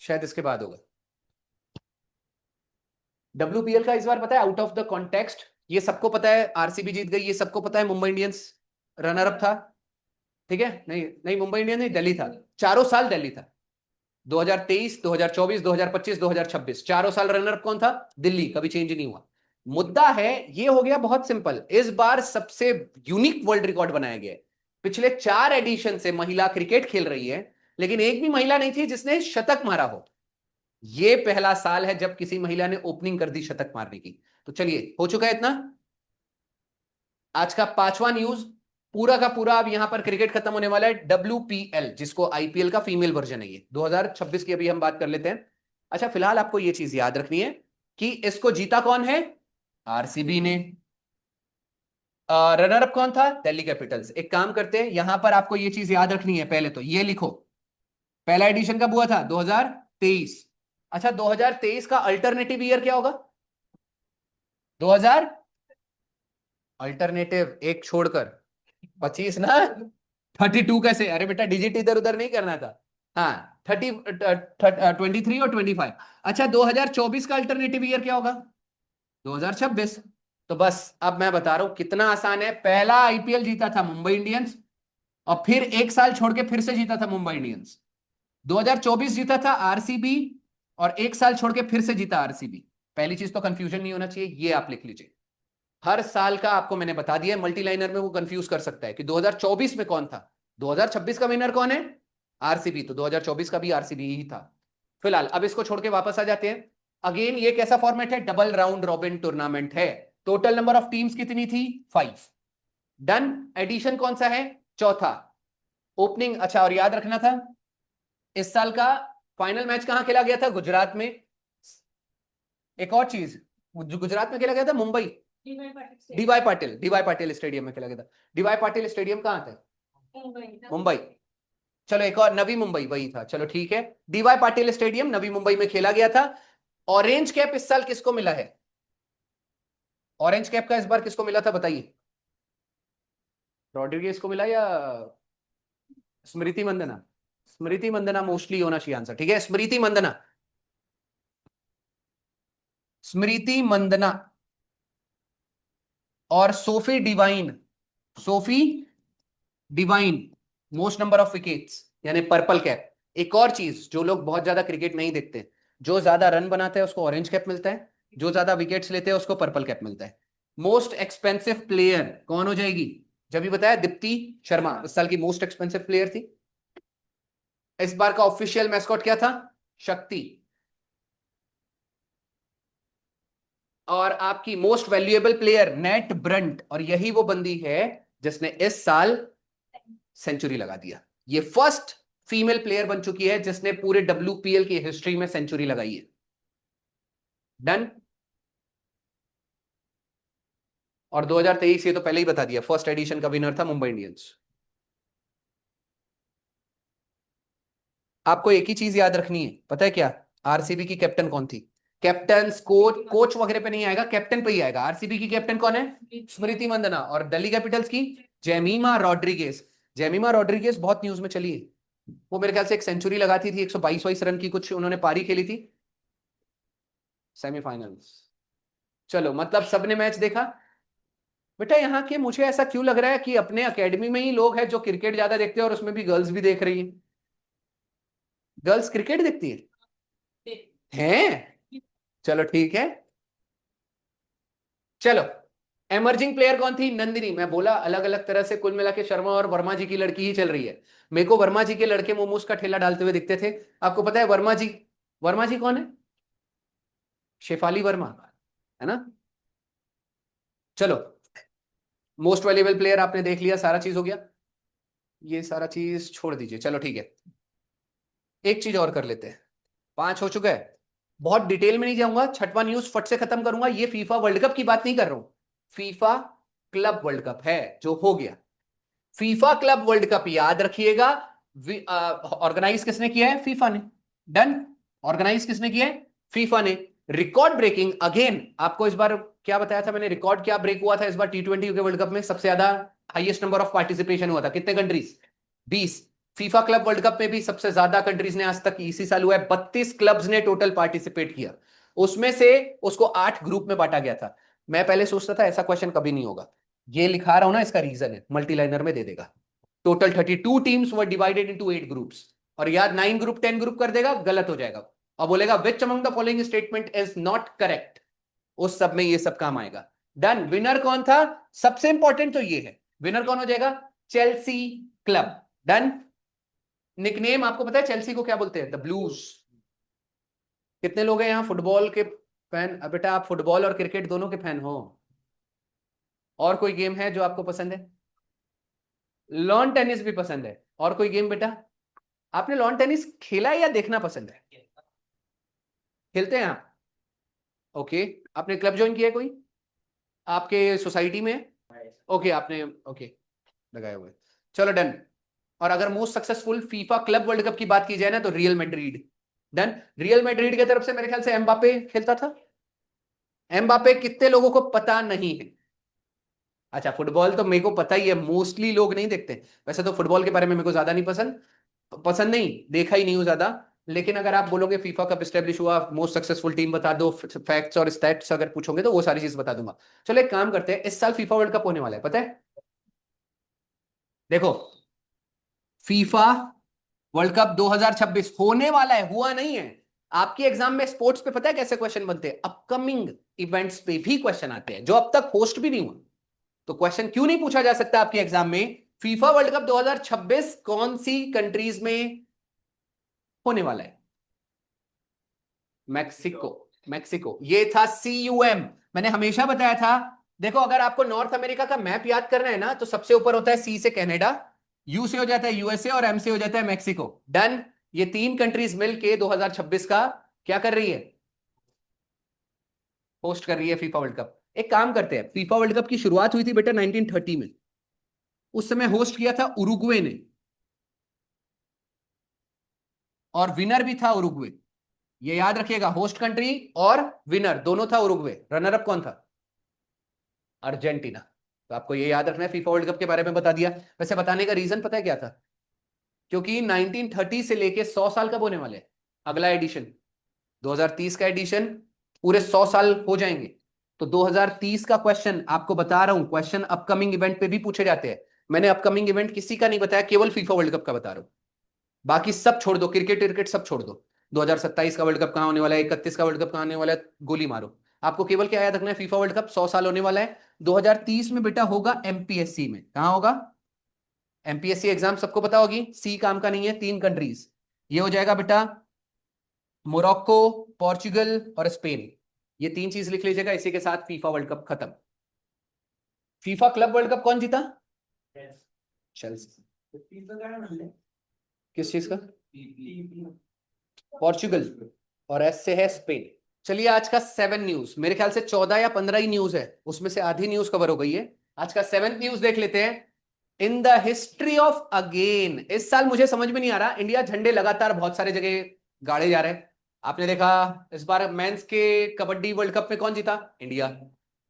शायद इसके बाद होगा। डब्ल्यूपीएल का इस बार पता है आउट ऑफ द कॉन्टेक्स्ट, ये सबको पता है आरसीबी जीत गई, ये सबको पता है मुंबई इंडियंस रनर अप था, ठीक है? नहीं नहीं, मुंबई इंडियंस नहीं, दिल्ली था, चारों साल दिल्ली था। 2023, 2024, 2025, 2026 चारों साल रनर अप कौन था? दिल्ली, कभी चेंज नहीं हुआ। मुद्दा है, ये हो गया बहुत सिंपल, इस बार सबसे यूनिक वर्ल्ड रिकॉर्ड बनाया गया है। पिछले 4 एडिशन से महिला क्रिकेट खेल रही है, लेकिन एक भी महिला नहीं थी जिसने शतक मारा हो। ये पहला साल है जब किसी महिला ने ओपनिंग कर दी शतक मारने की। तो चलिए, हो चुका है इतना। आज का 5वां न्यूज, पूरा का पूरा अब यहां पर क्रिकेट खत्म होने वाला है। डब्ल्यूपीएल, जिसको आईपीएल का फीमेल वर्जन है, ये 2026 की अभी हम बात कर लेते हैं। अच्छा, फिलहाल आपको ये चीज याद रखनी है कि इसको जीता कौन है? आरसीबी ने। रनर अप कौन था? दिल्ली कैपिटल्स। एक काम करते हैं, यहां पर आपको ये चीज याद रखनी है, पहले तो ये लिखो, पहला एडिशन कब हुआ था? 2023। अच्छा, 2023 का अल्टरनेटिव ईयर क्या होगा? 2000 अल्टरनेटिव एक छोड़कर 25 ना, 32 कैसे? अरे बेटा डिजिट इधर उधर नहीं करना था। हाँ 23 और 25। अच्छा 2024 का अल्टरनेटिव ईयर क्या होगा? 2026। तो बस अब मैं बता रहा हूं कितना आसान है। पहला आईपीएल जीता था मुंबई इंडियंस, और फिर एक साल छोड़ के फिर से जीता था मुंबई इंडियंस। 2024 जीता था आरसीबी, और एक साल छोड़ के फिर से जीता आरसीबी। पहली चीज तो कंफ्यूजन नहीं होना चाहिए, ये आप लिख लीजिए। हर साल का आपको मैंने बता दिया है, मल्टी लाइनर में वो कंफ्यूज कर सकता है कि 2024 में कौन था। 2026 का विनर कौन है? आरसीबी, तो 2024 का भी आरसीबी ही था। फिलहाल अब इसको छोड़ के वापस आ जाते हैं। अगेन ये कैसा फॉर्मेट है? डबल राउंड रॉबिन टूर्नामेंट है। टोटल नंबर ऑफ टीम्स कितनी थी? 5। डन। एडिशन कौन सा है? चौथा। ओपनिंग, अच्छा और याद रखना था इस साल का फाइनल मैच कहां खेला गया था? गुजरात में। एक और चीज, गुजरात में खेला गया था मुंबई, डीवाई पाटिल स्टेडियम में खेला गया था। डीवाई पाटिल स्टेडियम कहां था? मुंबई। चलो एक और, नवी मुंबई वही था। चलो ठीक है, डीवाई पाटिल स्टेडियम नवी मुंबई में खेला गया था। ऑरेंज कैप इस साल किसको मिला है? ऑरेंज कैप का इस बार किसको मिला था बताइए? रॉड्रिगेज को मिला या स्मृति मंदना? स्मृति मंदना मोस्टली होना चाहिए आंसर। ठीक है, स्मृति मंदना, स्मृति मंदना और Sophie Devine. Sophie Devine most number of wickets, यानी पर्पल कैप। एक और चीज, जो लोग बहुत ज्यादा क्रिकेट नहीं देखते, जो ज्यादा रन बनाते हैं उसको ऑरेंज कैप मिलता है, जो ज्यादा विकेट्स लेते हैं उसको पर्पल कैप मिलता है। मोस्ट एक्सपेंसिव प्लेयर कौन हो जाएगी? जब भी बताया, दीप्ति शर्मा इस साल की मोस्ट एक्सपेंसिव प्लेयर थी। इस बार का ऑफिशियल मैस्कॉट क्या था? शक्ति। और आपकी most valuable player net Brunt, और यही वो बंदी है जिसने इस साल सेंचुरी लगा दिया। ये फर्स्ट फीमेल प्लेयर बन चुकी है जिसने पूरे डब्ल्यूपीएल की हिस्ट्री में सेंचुरी लगाई है। डन। और 2023, ये तो पहले ही बता दिया, फर्स्ट एडिशन का विनर था मुंबई इंडियंस। आपको एक ही चीज याद रखनी है, पता है क्या? आरसीबी की कैप्टन कौन थी? कैप्टन कोच वगैरह पे नहीं आएगा, कैप्टन पे ही आएगा। आरसीबी की कैप्टन कौन है? स्मृति मंदना। और दिल्ली कैपिटल्स की? जेमिमा रॉड्रिगेज। जेमिमा रॉड्रिगेज बहुत न्यूज में चली है। वो मेरे ख्याल से एक सेंचुरी लगाती थी, 122 रन की कुछ उन्होंने पारी खेली थी सेमीफाइनल्स। चलो मतलब सबने मैच देखा। बेटा यहाँ के मुझे ऐसा क्यों लग रहा है कि अपने एकेडमी में ही लोग हैं जो क्रिकेट ज्यादा देखते हैं, और उसमें भी गर्ल्स भी देख रही हैं। गर्ल्स क्रिकेट देखती हैं? चलो ठीक है। चलो, एमर्जिंग प्लेयर कौन थी? नंदिनी। मैं बोला अलग अलग तरह से, कुल मिला के शर्मा और वर्मा जी की लड़की ही चल रही है। मेरे को वर्मा जी के लड़के मोमोज का ठेला डालते हुए दिखते थे। आपको पता है वर्मा जी? वर्मा जी कौन है? शेफाली वर्मा, है ना? चलो, मोस्ट वैल्यूएबल प्लेयर आपने देख लिया, सारा चीज हो गया। ये सारा चीज छोड़ दीजिए, चलो ठीक है। एक चीज और कर लेते हैं। 5 हो चुका है। बहुत डिटेल में नहीं जाऊंगा, छठवां न्यूज फट से खत्म करूंगा। ये फीफा वर्ल्ड कप की बात नहीं कर रहा हूं, फीफा क्लब वर्ल्ड कप है जो हो गया। फीफा क्लब वर्ल्ड कप याद रखिएगा, ऑर्गेनाइज किसने किया है? फीफा ने। डन। ऑर्गेनाइज किसने किया है? फीफा ने। रिकॉर्ड ब्रेकिंग अगेन, आपको इस बार क्या बताया था मैंने? रिकॉर्ड क्या ब्रेक हुआ था इस बार T20 के वर्ल्ड कप में? सबसे ज्यादा हाईएस्ट नंबर ऑफ पार्टिसिपेशन हुआ था, कितने countries? 20। FIFA club world cup में भी सबसे ज्यादा कंट्रीज ने आज तक, इसी साल हुआ है, 32 क्लब्स ने टोटल पार्टिसिपेट किया। उसमें से उसको 8 ग्रुप में बांटा गया था। मैं पहले सोचता था ऐसा क्वेश्चन कभी नहीं होगा, ये लिखा रहा हूं ना, इसका रीजन है, मल्टीलाइनर में दे देगा। Total 32 teams were divided into 8 groups. और यार 9 ग्रुप 10 ग्रुप कर देगा, गलत हो जाएगा, और बोलेगा which among the following statement is not correct. उस सब में ये सब काम आएगा। डन। विनर कौन था? सबसे इंपॉर्टेंट तो ये है, विनर कौन हो जाएगा? Chelsea club. डन। निकनेम आपको पता है चेल्सी को क्या बोलते हैं? The blues. कितने लोग हैं यहाँ फुटबॉल के फैन? बेटा आप फुटबॉल और क्रिकेट दोनों के फैन हो? और कोई गेम है जो आपको पसंद है? लॉन टेनिस भी पसंद है? और कोई गेम बेटा? आपने लॉन टेनिस खेला है या देखना पसंद है? खेलते हैं आप? ओके। आपने क्लब ज्वाइन किया है कोई आपके सोसाइटी में? ओके आपने, ओके, लगाए हुए। चलो डन। और अगर most successful FIFA club world cup की बात की जाए ना, तो real Madrid. Done. Real Madrid की तरफ से मेरे ख्याल से एम्बापे खेलता था। एम्बापे कितने लोगों को पता नहीं है? अच्छा, फुटबॉल तो मेरे को पता ही है, मोस्टली लोग नहीं देखते। वैसे तो फुटबॉल के बारे में मेरे को ज्यादा नहीं पसंद, पसंद नहीं, देखा ही नहीं हूं ज्यादा। लेकिन अगर आप बोलोगे फीफा कब स्टेब्लिश हुआ, मोस्ट सक्सेसफुल टीम बता दो, फैक्ट्स और स्टैट्स अगर पूछोगे तो वो सारी चीज बता दूंगा। चलो एक काम करते हैं, इस साल फीफा वर्ल्ड कप होने वाला है, पता है? देखो, फीफा वर्ल्ड कप 2026 होने वाला है, हुआ नहीं है। आपके एग्जाम में स्पोर्ट्स पे पता है कैसे क्वेश्चन बनते हैं? अपकमिंग इवेंट्स पे भी क्वेश्चन आते हैं जो अब तक होस्ट भी नहीं हुआ। तो क्वेश्चन क्यों नहीं पूछा जा सकता आपके एग्जाम में, फीफा वर्ल्ड कप 2026 कौन सी कंट्रीज में होने वाला है? मैक्सिको। मैक्सिको, ये था CUM। मैंने हमेशा बताया था। देखो, अगर आपको नॉर्थ अमेरिका का मैप याद करना है ना, तो सबसे ऊपर होता है C से कनाडा, U से हो जाता है USA और M से हो जाता है मैक्सिको। डन। ये तीन कंट्रीज मिलके 2026 का क्या कर रही है? होस्ट कर रही है फीफा वर्ल्ड कप। एक काम करते हैं, फीफा वर्ल्ड कप की शुरुआत हुई थी बेटा 1930 में। उस समय होस्ट किया था उरुग्वे ने, और विनर भी था उरुग्वे। ये याद रखिएगा, होस्ट कंट्री और विनर दोनों था उरुग्वे। रनर अप कौन था? अर्जेंटीना। तो आपको ये याद रखना है, फीफा वर्ल्ड कप के बारे में बता दिया। वैसे बताने का रीजन पता है क्या था? क्योंकि 1930 से लेके 100 साल कब होने वाले हैं? अगला एडिशन 2030 का एडिशन, पूरे 100 साल हो जाएंगे। तो 2030 का क्वेश्चन आपको बता रहा हूं, क्वेश्चन अपकमिंग इवेंट पे भी पूछे जाते हैं। मैंने अपकमिंग इवेंट किसी का नहीं बताया, केवल फीफा वर्ल्ड कप का बता रहा हूं। बाकी सब छोड़ दो, क्रिकेट क्रिकेट सब छोड़ दो। 2027 का वर्ल्ड कप कहां होने वाला है, 31 का वर्ल्ड कप कहां होने वाला है, गोली मारो। आपको केवल क्या याद रखना है, फीफा वर्ल्ड कप 100 साल होने वाला है। 2030 में बेटा होगा MPSC में। कहां होगा? MPSC एग्जाम सबको पता होगी, सी काम का नहीं है, तीन कंट्रीज। ये हो जाएगा बेटा मोरक्को, पोर्चुगल और स्पेन। ये तीन चीज लिख लीजिएगा, इसी के साथ फीफा वर्ल्ड कप खत्म। फीफा क्लब वर्ल्ड कप कौन जीता? चेल्सी। किस चीज का? पोर्चुगल। और एस से है स्पेन। चलिए, आज का 7 न्यूज, मेरे ख्याल से 14 या 15 ही न्यूज है, उसमें से आधी न्यूज कवर हो गई है। आज का 7th न्यूज देख लेते हैं। In the history of again, इस साल मुझे समझ में नहीं आ रहा, इंडिया झंडे लगातार बहुत सारे जगह गाड़े जा रहे हैं। आपने देखा, इस बार मेंस के कबड्डी वर्ल्ड कप में कौन जीता? इंडिया।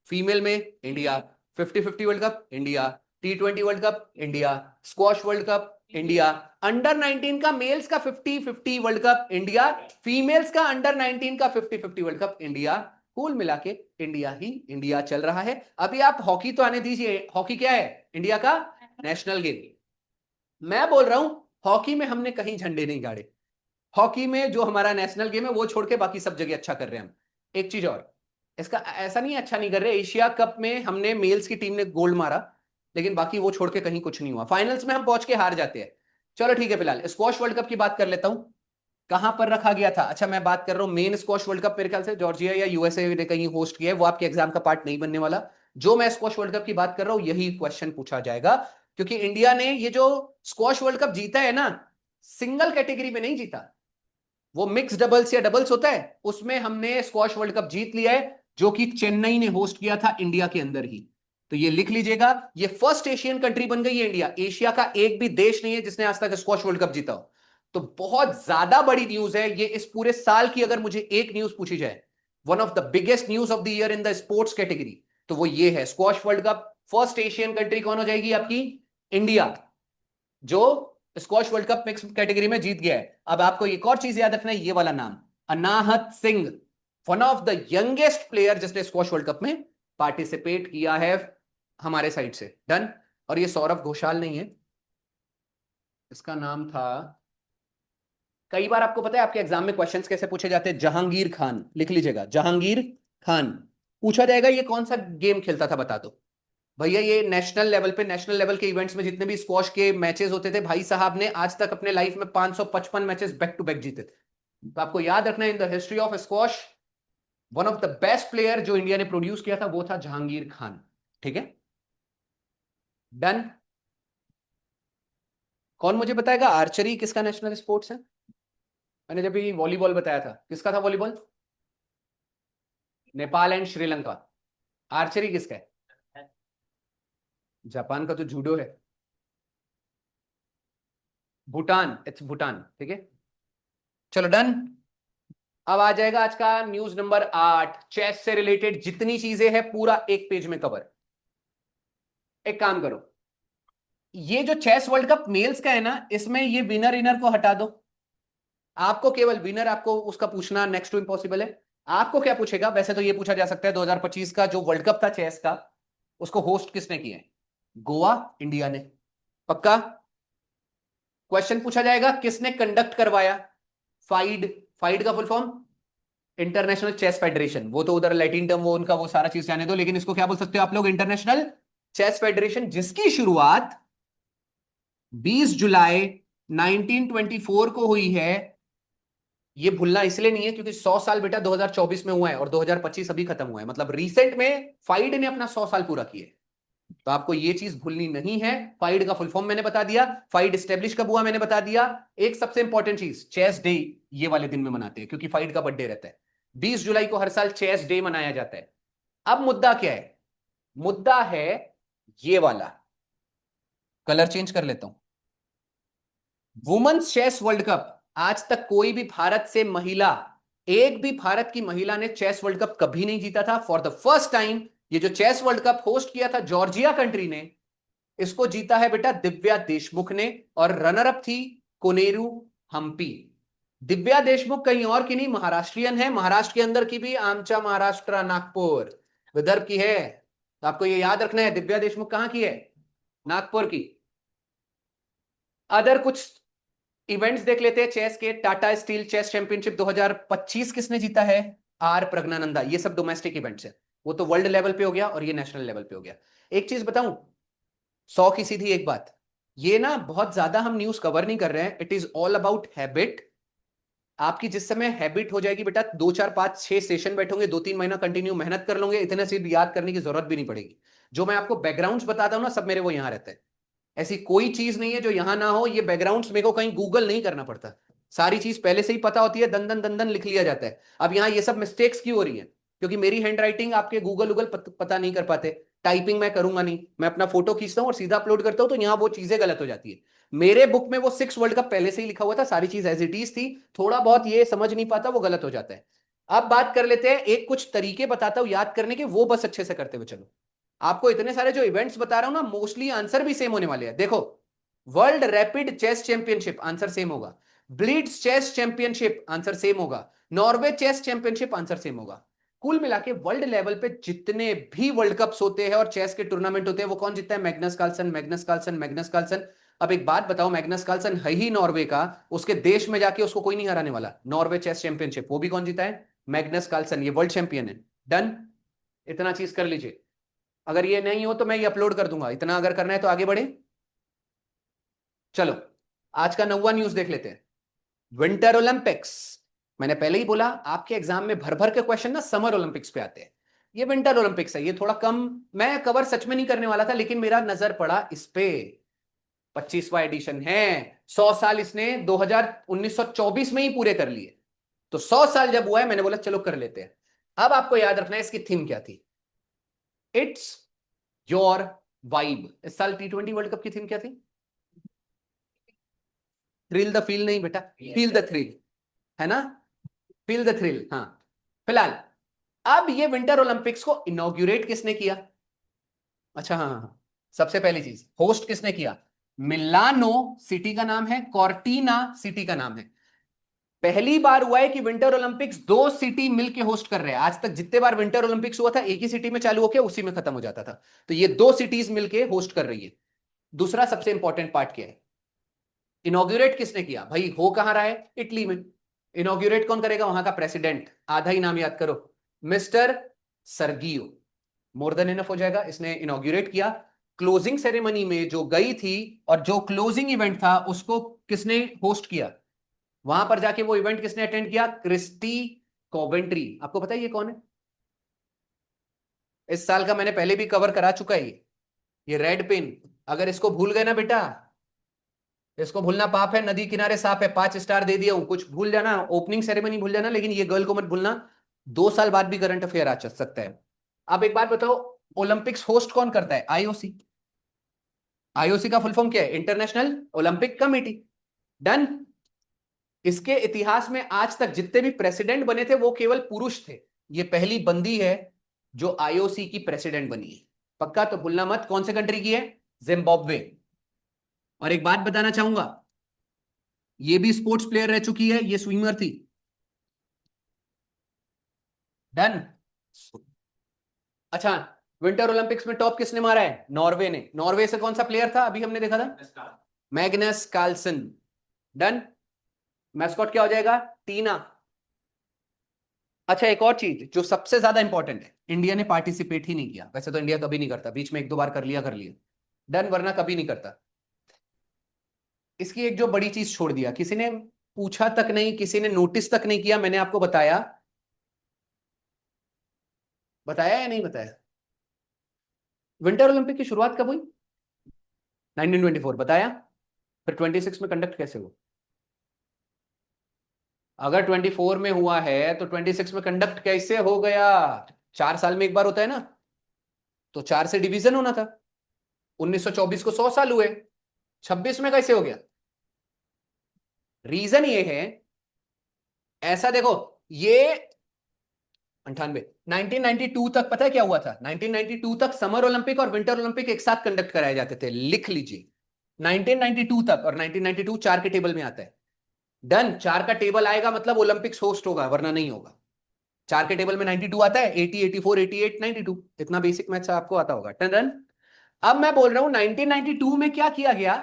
फीमेल में India. 50-50 world cup India. T20 world cup India. Squash world cup India. Under 19 का मेल्स का 50-50 वर्ल्ड कप इंडिया। फीमेल्स का अंडर 19 का 50-50 वर्ल्ड कप इंडिया। कुल मिला के इंडिया ही इंडिया चल रहा है। अभी आप हॉकी तो आने दीजिए, हॉकी क्या है? इंडिया का नेशनल गेम। मैं बोल रहा हूं, हॉकी में हमने कहीं झंडे नहीं गाड़े। हॉकी में जो हमारा नेशनल गेम है वो छोड़ के बाकी सब जगह अच्छा कर रहे हैं हम। एक चीज और, इसका ऐसा नहीं है अच्छा नहीं कर रहे, एशिया कप में हमने मेल्स की टीम ने गोल्ड मारा, लेकिन बाकी वो छोड़ के कहीं कुछ नहीं हुआ। फाइनल्स में हम पहुंच के हार जाते हैं। चलो ठीक है, फिलहाल स्क्वॉश वर्ल्ड कप की बात कर लेता हूं। कहां पर रखा गया था? अच्छा, मैं बात कर रहा हूं मेन स्क्वॉश वर्ल्ड कप, मेरे ख्याल से जॉर्जिया या USA ने कहीं होस्ट किया है, वो आपके एग्जाम का पार्ट नहीं बनने वाला। जो मैं स्क्वॉश वर्ल्ड कप की बात कर रहा हूं यही क्वेश्चन पूछा जाएगा। क्योंकि इंडिया ने ये जो स्क्वॉश वर्ल्ड कप जीता है ना, सिंगल कैटेगरी में नहीं जीता, वो मिक्स डबल्स या डबल्स होता है, उसमें हमने स्क्वॉश वर्ल्ड कप जीत लिया है, जो कि चेन्नई ने होस्ट किया था इंडिया के अंदर ही। तो ये लिख लीजिएगा, ये फर्स्ट एशियन कंट्री बन गई है इंडिया। एशिया का एक भी देश नहीं है जिसने आज तक स्क्वॉश वर्ल्ड कप जीता हो। तो बहुत ज्यादा बड़ी न्यूज है ये। इस पूरे साल की अगर मुझे एक न्यूज पूछी जाए, one of the biggest news of the year in the sports category, तो वो ये है, squash world cup first Asian country कौन हो जाएगी आपकी? इंडिया, जो squash world cup mix category में जीत गया है। अब आपको एक और चीज याद रखना है, ये वाला नाम, Anahat Singh, one of the youngest player जिसने स्क्वॉश वर्ल्ड कप में पार्टिसिपेट किया है हमारे साइड से। डन। और ये सौरभ घोषाल नहीं है, इसका नाम था, कई बार आपको पता है आपके एग्जाम में क्वेश्चंस कैसे पूछे जाते हैं? जहांगीर खान, लिख लीजिएगा, जहांगीर खान। पूछा जाएगा ये कौन सा गेम खेलता था, बता दो भैया। ये नेशनल लेवल पे, नेशनल लेवल के इवेंट्स में जितने भी स्क्वॉश के मैचेस होते थे, भाई साहब ने आज तक अपने लाइफ में 555 मैचेस बैक टू बैक जीते थे। तो आपको याद रखना है, in the history of squash one of the best player जो इंडिया ने प्रोड्यूस किया था वो था जहांगीर खान। ठीक है, डन। कौन मुझे बताएगा आर्चरी किसका नेशनल स्पोर्ट्स है? मैंने जब भी वॉलीबॉल बताया था, किसका था volleyball? Nepal and Sri Lanka. Archery किसका है? जापान का तो जूडो है। भूटान, इट्स भूटान। ठीक है, चलो डन। अब आ जाएगा आज का न्यूज नंबर 8, चेस से रिलेटेड जितनी चीजें हैं पूरा एक पेज में कवर। एक काम करो, ये जो चेस वर्ल्ड कप मेल्स का है ना, इसमें ये विनर इनर को हटा दो। आपको केवल विनर आपको उसका पूछना नेक्स्ट टू इम्पॉसिबल है। आपको क्या पूछेगा, वैसे तो ये पूछा जा सकता है 2025 का जो वर्ल्ड कप था चेस का, उसको होस्ट किसने किया है? गोवा, इंडिया ने। पक्का क्वेश्चन पूछा जाएगा किसने कंडक्ट करवाया? फाइड। फाइड का full form international chess federation. वो तो उधर लैटिन टर्म, वो उनका वो सारा चीज जाने दो, लेकिन इसको क्या बोल सकते हो आप लोग? इंटरनेशनल चेस फेडरेशन, जिसकी शुरुआत 20 जुलाई 1924 को हुई है। ये भूलना इसलिए नहीं है क्योंकि 100 साल बेटा 2024 में हुआ है और 2025 अभी खत्म हुआ है, मतलब रिसेंट में फाइड ने अपना 100 साल पूरा किया है। तो आपको ये चीज भूलनी नहीं है। फाइड का फुल फॉर्म मैंने बता दिया, फाइड स्टेब्लिश कब हुआ मैंने बता दिया। एक सबसे इंपॉर्टेंट चीज, चेस डे ये वाले दिन में मनाते हैं क्योंकि फाइड का बर्थडे रहता है। 20 जुलाई को हर साल चेस डे मनाया जाता है। अब मुद्दा क्या है? मुद्दा है ये वाला, कलर चेंज कर लेता हूं। वुमेन्स चेस वर्ल्ड कप, आज तक कोई भी भारत से महिला, एक भी भारत की महिला ने चेस वर्ल्ड कप कभी नहीं जीता था। फॉर द फर्स्ट टाइम ये जो चेस वर्ल्ड कप होस्ट किया था जॉर्जिया कंट्री ने, इसको जीता है बेटा दिव्या देशमुख ने, और रनर अप थी कोनेरू हम्पी। दिव्या देशमुख कहीं और की नहीं, महाराष्ट्रियन है, महाराष्ट्र के अंदर की भी, आमचा महाराष्ट्र, नागपुर, विदर्भ की है। तो आपको ये याद रखना है दिव्या देशमुख कहां की है? नागपुर की। अदर कुछ इवेंट्स देख लेते हैं चेस के। टाटा स्टील चेस चैंपियनशिप 2025 किसने जीता है? आर प्रज्ञानंदा। ये सब डोमेस्टिक इवेंट्स है, वो तो वर्ल्ड लेवल पे हो गया और ये नेशनल लेवल पे हो गया। एक चीज बताऊं, 100 की सीधी एक बात, ये ना बहुत ज्यादा हम न्यूज कवर नहीं कर रहे हैं, it is all about habit. आपकी जिस समय हैबिट हो जाएगी बेटा, 2 4 5 6 सेशन बैठोगे, 2 3 महीना कंटिन्यू मेहनत कर लोगे, इतने से भी याद करने की जरूरत भी नहीं पड़ेगी। जो मैं आपको बैकग्राउंड्स बताता हूं ना, सब मेरे वो यहां रहते हैं। ऐसी कोई चीज नहीं है जो यहां ना हो। ये बैकग्राउंड्स मेरे को कहीं गूगल नहीं करना पड़ता, सारी चीज पहले से ही पता होती है, दन दन लिख लिया जाता है। अब यहाँ ये सब मिस्टेक्स क्यों हो रही है? क्योंकि मेरी हैंड राइटिंग आपके गूगल गूगल पता नहीं कर पाते। टाइपिंग मैं करूंगा नहीं, मैं अपना फोटो खींचता हूँ और सीधा अपलोड करता हूँ, तो यहाँ वो चीजें गलत हो जाती है। मेरे बुक में वो 6 वर्ल्ड कप पहले से ही लिखा हुआ था, सारी चीज एज इट इज थी। थोड़ा बहुत ये समझ नहीं पाता, वो गलत हो जाता है। अब बात कर लेते हैं, एक कुछ तरीके बताता हूं याद करने के, वो बस अच्छे से करते हुए चलो। आपको इतने सारे जो इवेंट्स बता रहा हूं ना, मोस्टली आंसर भी सेम होने वाले हैं। देखो, world rapid chess championship answer same होगा, blitz chess championship answer same होगा, Norway chess championship answer same होगा। कुल मिला के वर्ल्ड लेवल पे जितने भी वर्ल्ड कप्स होते हैं और चेस के टूर्नामेंट होते हैं, वो कौन जीतता है? Magnus Carlsen, Magnus Carlsen, Magnus Carlsen. अब एक बात बताओ, मैग्नस कार्लसन है ही नॉर्वे का, उसके देश में जाके उसको कोई नहीं हराने वाला। नॉर्वे चेस चैंपियनशिप वो भी कौन जीता है? मैग्नस कार्लसन, ये वर्ल्ड चैंपियन है। डन, इतना चीज कर लीजिए। अगर ये नहीं हो तो मैं ये अपलोड कर दूंगा, इतना अगर करना है तो आगे बढ़े। चलो, आज का 9वां न्यूज देख लेते हैं। विंटर ओलंपिक्स, मैंने पहले ही बोला आपके एग्जाम में भर भर के क्वेश्चन ना समर ओलंपिक्स पे आते हैं। ये विंटर ओलंपिक्स है, ये थोड़ा कम मैं कवर सच में नहीं करने वाला था, लेकिन मेरा नजर पड़ा इस पे। 25वां एडिशन है, 100 साल इसने 1924 में ही पूरे कर लिए। तो 100 साल जब हुआ है, मैंने बोला चलो कर लेते हैं। अब आपको याद रखना है इसकी थीम क्या थी। It's your vibe. इस साल T20 वर्ल्ड कप की थीम क्या थी? थ्रिल द फील नहीं बेटा, फील द थ्रिल, है ना? Feel the thrill. हाँ, फिलहाल अब ये विंटर ओलंपिक्स को इनॉग्यूरेट किसने किया? अच्छा हाँ हाँ हाँ। सबसे पहली चीज, होस्ट किसने किया? मिलानो सिटी का नाम है, कॉर्टिना सिटी का नाम है। पहली बार हुआ है कि विंटर ओलंपिक्स दो सिटी मिलके होस्ट कर रहे हैं। आज तक जितने बार विंटर ओलंपिक्स हुआ था, एक ही सिटी में चालू होकर उसी में खत्म हो जाता था। तो ये दो सिटीज मिलके होस्ट कर रही है। दूसरा सबसे इंपॉर्टेंट पार्ट क्या है? इनॉग्यूरेट किसने किया? भाई हो कहां रहा है? इटली में। इनॉग्यूरेट कौन करेगा? वहां का प्रेसिडेंट, आधा ही नाम याद करो, mister Sergio. More than enough हो जाएगा, इसने इनॉग्यूरेट किया। क्लोजिंग सेरेमनी में जो गई थी और जो क्लोजिंग इवेंट था उसको किसने होस्ट किया? वहां पर जाके वो इवेंट किसने अटेंड किया? Christie Coventry. आपको पता है ये कौन है? इस साल का मैंने पहले भी कवर करा चुका है ये रेड पिन। अगर इसको भूल गए ना बेटा, इसको भूलना पाप है, नदी किनारे सांप है, 5 स्टार दे दिया हूं। कुछ भूल जाना, ओपनिंग सेरेमनी भूल जाना, लेकिन ये गर्ल को मत भूलना। 2 साल बाद भी करंट अफेयर आ सकता है। अब एक बात बताओ, ओलंपिक्स होस्ट कौन करता है? आईओसी। आईओसी का फुल फॉर्म क्या है? International Olympic committee. डन। इसके इतिहास में आज तक जितने भी प्रेसिडेंट बने थे वो केवल पुरुष थे। ये पहली बंदी है जो आईओसी की प्रेसिडेंट बनी है। पक्का? तो भूलना मत कौन से कंट्री की है, जिम्बाब्वे। और एक बात बताना चाहूंगा, ये भी स्पोर्ट्स प्लेयर रह चुकी है, ये स्विमर थी। डन। अच्छा, विंटर ओलंपिक्स में टॉप किसने मारा है? नॉर्वे ने। नॉर्वे से कौन सा प्लेयर था अभी हमने देखा था? Magnus Carlsen. डन। मैस्कॉट क्या हो जाएगा? टीना। अच्छा, एक और चीज जो सबसे ज्यादा इंपॉर्टेंट है, इंडिया ने पार्टिसिपेट ही नहीं किया। वैसे तो इंडिया कभी नहीं करता, बीच में एक दो बार कर लिया। डन, वरना कभी नहीं करता। इसकी एक जो बड़ी चीज छोड़ दिया, किसी ने पूछा तक नहीं, किसी ने नोटिस तक नहीं किया, मैंने आपको बताया, बताया या नहीं बताया? विंटर ओलंपिक की शुरुआत कब हुई? 1924, बताया। फिर 26 में कंडक्ट कैसे हुआ? अगर 24 में हुआ है तो 26 में कंडक्ट कैसे हो गया? 4 साल में एक बार होता है ना, तो 4 से डिवीजन होना था। 1924 को 100 साल हुए, 26 में कैसे हो गया? रीजन ये है, ऐसा देखो, ये 98, 1992 तक पता है क्या हुआ था? 1992 तक समर ओलंपिक और विंटर ओलंपिक एक साथ कंडक्ट कराए जाते थे, लिख लीजिए। 1992 तक, और 1992 चार के टेबल में आता है। डन, चार का टेबल आएगा मतलब ओलंपिक्स होस्ट होगा, वरना नहीं होगा। चार के टेबल में 92 आता है, 80, 84, 88, 92, इतना बेसिक मैथ्स आपको आता होगा। डन। अब मैं बोल रहा हूं 1992 में क्या किया गया,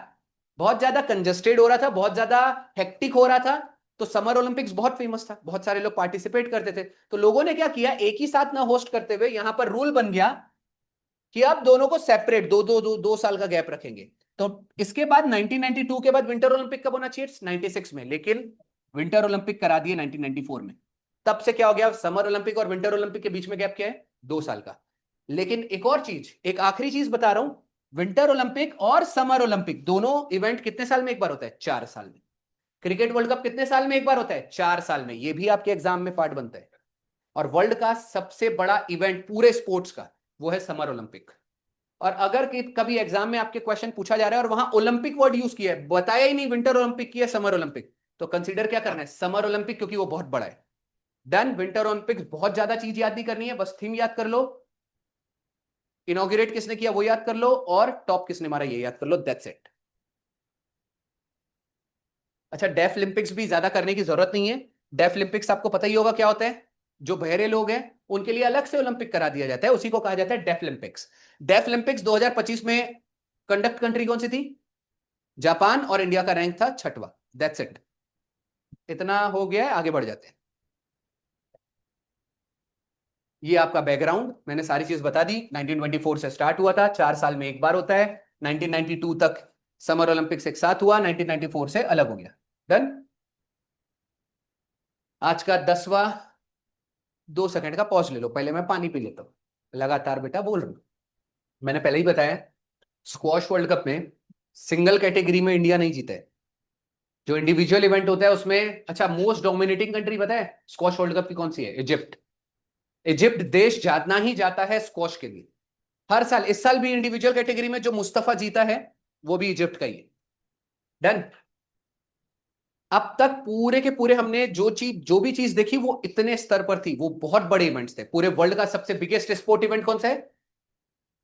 बहुत ज्यादा कंजेस्टेड हो रहा था, बहुत ज्यादा हेक्टिक हो रहा था, तो समर ओलंपिक्स बहुत फेमस था, बहुत सारे लोग पार्टिसिपेट करते थे। तो लोगों ने क्या किया, एक ही साथ ना होस्ट करते हुए यहां पर रूल बन गया कि अब दोनों को सेपरेट, दो दो दो 2 साल का गैप रखेंगे। तो इसके बाद 1992 के बाद विंटर ओलंपिक कब होना चाहिए? 96 में, लेकिन विंटर ओलंपिक करा दिए 1994 में। तब से क्या हो गया, समर ओलंपिक और विंटर ओलंपिक के बीच में गैप क्या है? 2 साल का। लेकिन एक और चीज, एक आखिरी चीज बता रहा हूं, विंटर ओलंपिक और समर ओलंपिक दोनों इवेंट कितने साल में एक बार होता है? 4 साल में। क्रिकेट वर्ल्ड कप कितने साल में एक बार होता है? 4 साल में। ये भी आपके एग्जाम में पार्ट बनता है। और वर्ल्ड का सबसे बड़ा इवेंट पूरे स्पोर्ट्स का, वो है समर ओलंपिक। और अगर कभी एग्जाम में आपके क्वेश्चन पूछा जा रहा है और वहां ओलंपिक वर्ड यूज किया है, बताया ही नहीं विंटर ओलंपिक की है समर ओलंपिक, तो कंसीडर क्या करना है? समर ओलंपिक, क्योंकि वो बहुत बड़ा है। डन। विंटर ओलंपिक्स बहुत ज्यादा चीज याद नहीं करनी है, बस थीम याद कर लो, इनॉग्रेट किसने किया वो याद कर लो, और टॉप किसने मारा ये याद कर लो, दैट्स इट। अच्छा, डेफ ओलंपिक्स भी ज्यादा करने की जरूरत नहीं है। डेफ ओलंपिक्स आपको पता ही होगा क्या होता है, जो बहरे लोग हैं उनके लिए अलग से ओलंपिक करा दिया जाता है, उसी को कहा जाता है डेफ ओलंपिक्स। डेफ ओलंपिक्स 2025 में कंडक्ट कंट्री कौन सी थी? जापान, और इंडिया का रैंक था 6वां। That's it. इतना हो गया है, आगे बढ़ जाते हैं। ये आपका बैकग्राउंड, मैंने सारी चीज बता दी। 1924 से स्टार्ट हुआ था, 4 साल में एक बार होता है। 1992 तक समर ओलंपिक्स एक साथ हुआ, 1994 से अलग हो गया। डन। आज का 10वां, 2 सेकंड का पॉज ले लो, पहले मैं पानी पी लेता हूं। लगातार बेटा बोल रहा हूं। मैंने पहले ही बताया, स्क्वॉश वर्ल्ड कप में सिंगल कैटेगरी में इंडिया नहीं जीता है। जो इंडिविजुअल इवेंट होता है उसमें, अच्छा, मोस्ट डोमिनेटिंग कंट्री पता है स्क्वॉश वर्ल्ड कप की कौन सी है? इजिप्ट। इजिप्ट देश जाना ही जाता है स्क्वॉश के लिए, हर साल। इस साल भी इंडिविजुअल कैटेगरी में जो मुस्तफा जीता है वो भी इजिप्ट का ही है। डन। अब तक पूरे के पूरे हमने जो भी चीज देखी वो इतने स्तर पर थी, वो बहुत बड़े इवेंट्स थे। पूरे वर्ल्ड का सबसे बिगेस्ट स्पोर्ट इवेंट कौन सा है?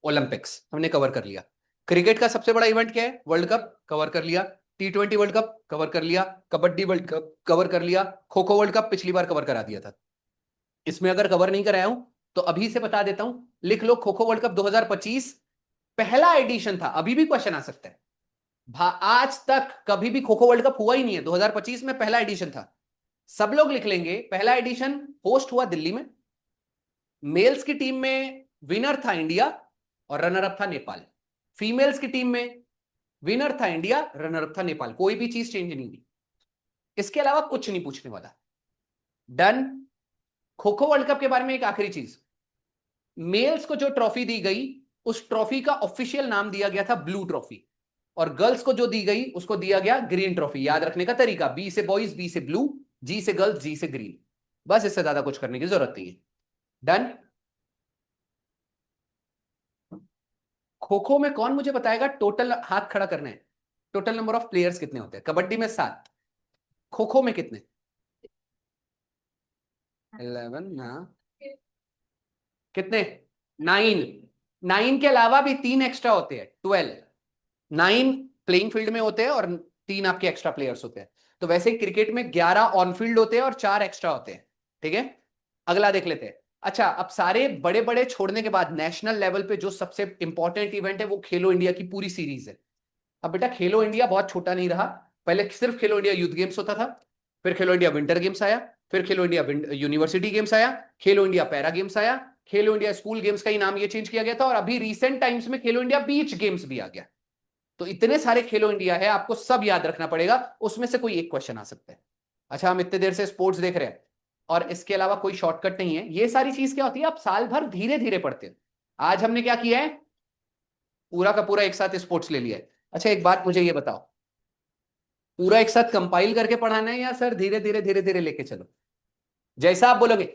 ओलंपिक्स, हमने कवर कर लिया। क्रिकेट का सबसे बड़ा इवेंट क्या है? वर्ल्ड कप, कवर कर लिया। T20 वर्ल्ड कप कवर कर लिया। कबड्डी वर्ल्ड कप कवर कर लिया। खो खो वर्ल्ड कप पिछली बार कवर करा दिया था। इसमें अगर कवर नहीं कराया हूं तो अभी से बता देता हूं, लिख लो, खो खो वर्ल्ड कप 2025 पहला एडिशन था। अभी भी क्वेश्चन आ सकता है, आज तक कभी भी खो खो वर्ल्ड कप हुआ ही नहीं है, 2025 में पहला एडिशन था। सब लोग लिख लेंगे, पहला एडिशन होस्ट हुआ दिल्ली में। मेल्स की टीम में विनर था इंडिया और रनर अप था नेपाल। फीमेल्स की टीम में विनर था इंडिया, रनर अप था नेपाल। कोई भी चीज चेंज नहीं हुई, इसके अलावा कुछ नहीं पूछने वाला। Done. Kho kho world cup के बारे में एक आखिरी चीज, मेल्स को जो ट्रॉफी दी गई, उस ट्रॉफी का ऑफिशियल नाम दिया गया था ब्लू ट्रॉफी, और गर्ल्स को जो दी गई उसको दिया गया ग्रीन ट्रॉफी। याद रखने का तरीका, बी से बॉयज, बी से ब्लू, जी से गर्ल्स, जी से ग्रीन। बस, इससे ज्यादा कुछ करने की जरूरत नहीं है। डन। खो खो में कौन मुझे बताएगा टोटल, हाथ खड़ा करना है, टोटल नंबर ऑफ प्लेयर्स कितने होते हैं? कबड्डी में 7, खो खो में कितने? 11 ना, कितने? 9। 9 के अलावा भी 3 एक्स्ट्रा होते हैं, 12। 9 प्लेइंग फील्ड में होते हैं और 3 आपके एक्स्ट्रा प्लेयर्स होते हैं। तो वैसे ही क्रिकेट में 11 ऑन फील्ड होते हैं और 4 एक्स्ट्रा होते हैं। ठीक है, अगला देख लेते हैं। अच्छा, अब सारे बड़े बड़े छोड़ने के बाद नेशनल लेवल पे जो सबसे इंपॉर्टेंट इवेंट है वो खेलो इंडिया की पूरी सीरीज है। अब बेटा खेलो इंडिया बहुत छोटा नहीं रहा। पहले सिर्फ खेलो इंडिया यूथ गेम्स होता था, फिर खेलो इंडिया विंटर गेम्स आया, फिर खेलो इंडिया यूनिवर्सिटी गेम्स आया, खेलो इंडिया पैरा गेम्स आया, खेलो इंडिया स्कूल गेम्स का ही नाम ये चेंज किया गया था, और अभी रिसेंट टाइम्स में खेलो इंडिया बीच गेम्स भी आ गया। तो इतने सारे खेलो इंडिया है, आपको सब याद रखना पड़ेगा, उसमें से कोई एक क्वेश्चन आ सकता है। अच्छा, हम इतने देर से स्पोर्ट्स देख रहे हैं और इसके अलावा कोई शॉर्टकट नहीं है। ये सारी चीज क्या होती है, आप साल भर धीरे धीरे पढ़ते हैं। आज हमने क्या किया है, पूरा का पूरा एक साथ स्पोर्ट्स ले लिया है। अच्छा, एक बात मुझे ये बताओ, पूरा एक साथ कंपाइल करके पढ़ाना है या सर धीरे धीरे लेके चलो, जैसा आप बोलोगे।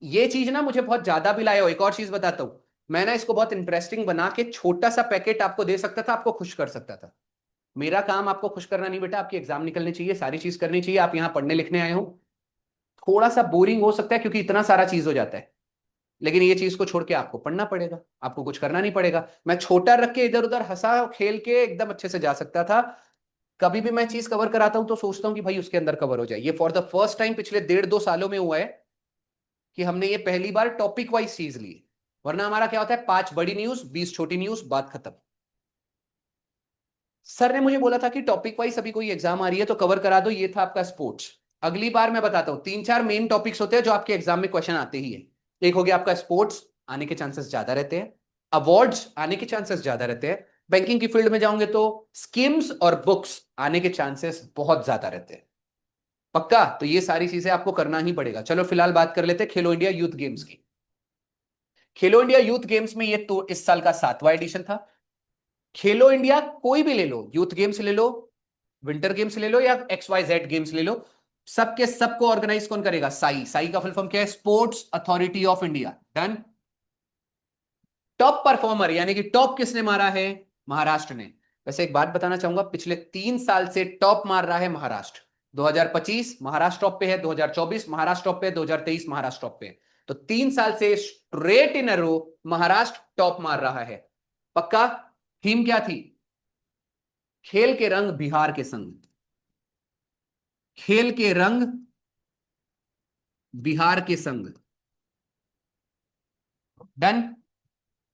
ये चीज ना मुझे बहुत ज्यादा भी लाया हो। एक और चीज बताता हूं, मैं ना इसको बहुत इंटरेस्टिंग बना के छोटा सा पैकेट आपको दे सकता था, आपको खुश कर सकता था। मेरा काम आपको खुश करना नहीं बेटा, आपकी एग्जाम निकलनी चाहिए, सारी चीज करनी चाहिए। आप यहां पढ़ने लिखने आए हो, थोड़ा सा बोरिंग हो सकता है क्योंकि इतना सारा चीज हो जाता है, लेकिन ये चीज को छोड़ के आपको पढ़ना पड़ेगा, आपको कुछ करना नहीं पड़ेगा। मैं छोटा रख के इधर उधर हंसा खेल के एकदम अच्छे से जा सकता था। कभी भी मैं चीज कवर कराता हूं तो सोचता हूं कि भाई उसके अंदर कवर हो जाए। ये फॉर द फर्स्ट टाइम पिछले 1.5-2 सालों में हुआ है कि हमने ये पहली बार टॉपिक वाइज चीज ली है। वरना हमारा क्या होता है, 5 बड़ी न्यूज 20 छोटी न्यूज, बात खत्म। सर ने मुझे बोला था कि टॉपिक वाइज अभी कोई एग्जाम आ रही है तो कवर करा दो, ये था आपका स्पोर्ट्स। अगली बार मैं बताता हूं, 3-4 मेन टॉपिक्स होते हैं जो आपके एग्जाम में क्वेश्चन आते ही है। एक हो गया आपका स्पोर्ट्स, आने के चांसेस ज्यादा रहते हैं। अवार्ड्स आने के चांसेस ज्यादा रहते हैं। बैंकिंग की फील्ड में जाओगे तो स्कीम्स और बुक्स आने के चांसेस बहुत ज्यादा रहते हैं। पक्का, तो ये सारी चीजें आपको करना ही पड़ेगा। चलो फिलहाल बात कर लेते हैं खेलो इंडिया यूथ गेम्स की। खेलो इंडिया यूथ गेम्स में ये तो इस साल का 7वां एडिशन था। खेलो इंडिया कोई भी ले लो, यूथ गेम्स ले लो, विंटर गेम्स ले लो या XYZ गेम्स ले लो, सबके सबको ऑर्गेनाइज कौन करेगा, साई। साई का फुल फॉर्म क्या है, sports authority of India. Done. Top performer यानी कि टॉप किसने मारा है, महाराष्ट्र ने। वैसे एक बात बताना चाहूंगा, पिछले 3 साल से टॉप मार रहा है महाराष्ट्र। 2025 महाराष्ट्र टॉप पे है, 2024 महाराष्ट्र टॉप पे है, 2023 महाराष्ट्र टॉप पे है। तो 3 साल से straight in a row Maharashtra top मार रहा है। पक्का। थीम क्या थी, खेल के रंग बिहार के संग। खेल के रंग बिहार के संग। डन।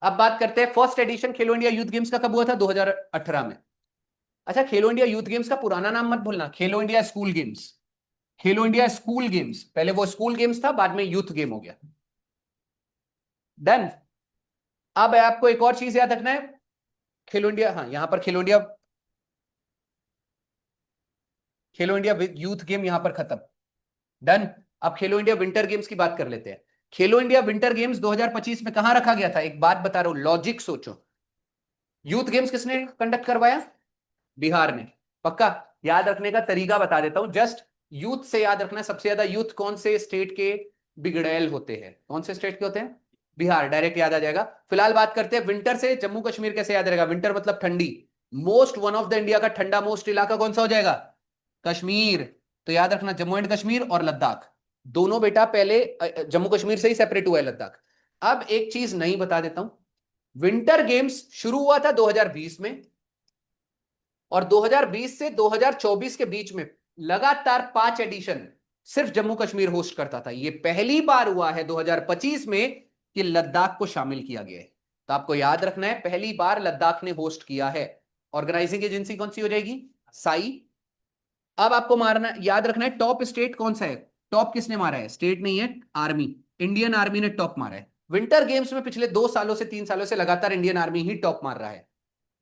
अब बात करते हैं फर्स्ट एडिशन खेलो इंडिया यूथ गेम्स का कब हुआ था, 2018 में। अच्छा, खेलो इंडिया यूथ गेम्स का पुराना नाम मत भूलना, खेलो इंडिया स्कूल गेम्स। खेलो इंडिया स्कूल गेम्स, पहले वो स्कूल गेम्स था, बाद में यूथ गेम हो गया। डन। अब आपको एक और चीज याद रखना है, खेलो इंडिया, हाँ यहां पर खेलो इंडिया, खेलो इंडिया यूथ गेम यहां पर खत्म। डन। अब खेलो इंडिया विंटर गेम्स की बात कर लेते हैं। खेलो इंडिया विंटर गेम्स 2025 में कहां रखा गया था, एक बात बता रहा हूं, लॉजिक सोचो। यूथ गेम्स किसने कंडक्ट करवाया, बिहार ने। पक्का। याद रखने का तरीका बता देता हूं, जस्ट यूथ से याद रखना। सबसे ज्यादा यूथ कौन से स्टेट के बिगड़ैल होते हैं, कौन से स्टेट के होते हैं, बिहार, डायरेक्ट याद आ जाएगा। फिलहाल बात करते हैं विंटर से, जम्मू कश्मीर कैसे याद रहेगा, विंटर मतलब ठंडी। Most one of the India का ठंडा मोस्ट इलाका कौन सा हो जाएगा, कश्मीर। तो याद रखना जम्मू एंड कश्मीर और लद्दाख, दोनों बेटा पहले जम्मू कश्मीर से ही सेपरेट हुआ है लद्दाख। अब एक चीज नहीं बता देता हूं, विंटर गेम्स शुरू हुआ था 2020 में, और 2020 से 2024 के बीच में लगातार 5 एडिशन सिर्फ जम्मू कश्मीर होस्ट करता था। यह पहली बार हुआ है 2025 में कि लद्दाख को शामिल किया गया है। तो आपको याद रखना है, पहली बार लद्दाख ने होस्ट किया है। ऑर्गेनाइजिंग एजेंसी कौन सी हो जाएगी, साई। अब आपको मारना याद रखना है, टॉप स्टेट कौन सा है, टॉप किसने मारा है, स्टेट नहीं है, आर्मी। इंडियन आर्मी ने टॉप मारा है विंटर गेम्स में। पिछले 2 सालों से 3 सालों से लगातार इंडियन आर्मी ही टॉप मार रहा है।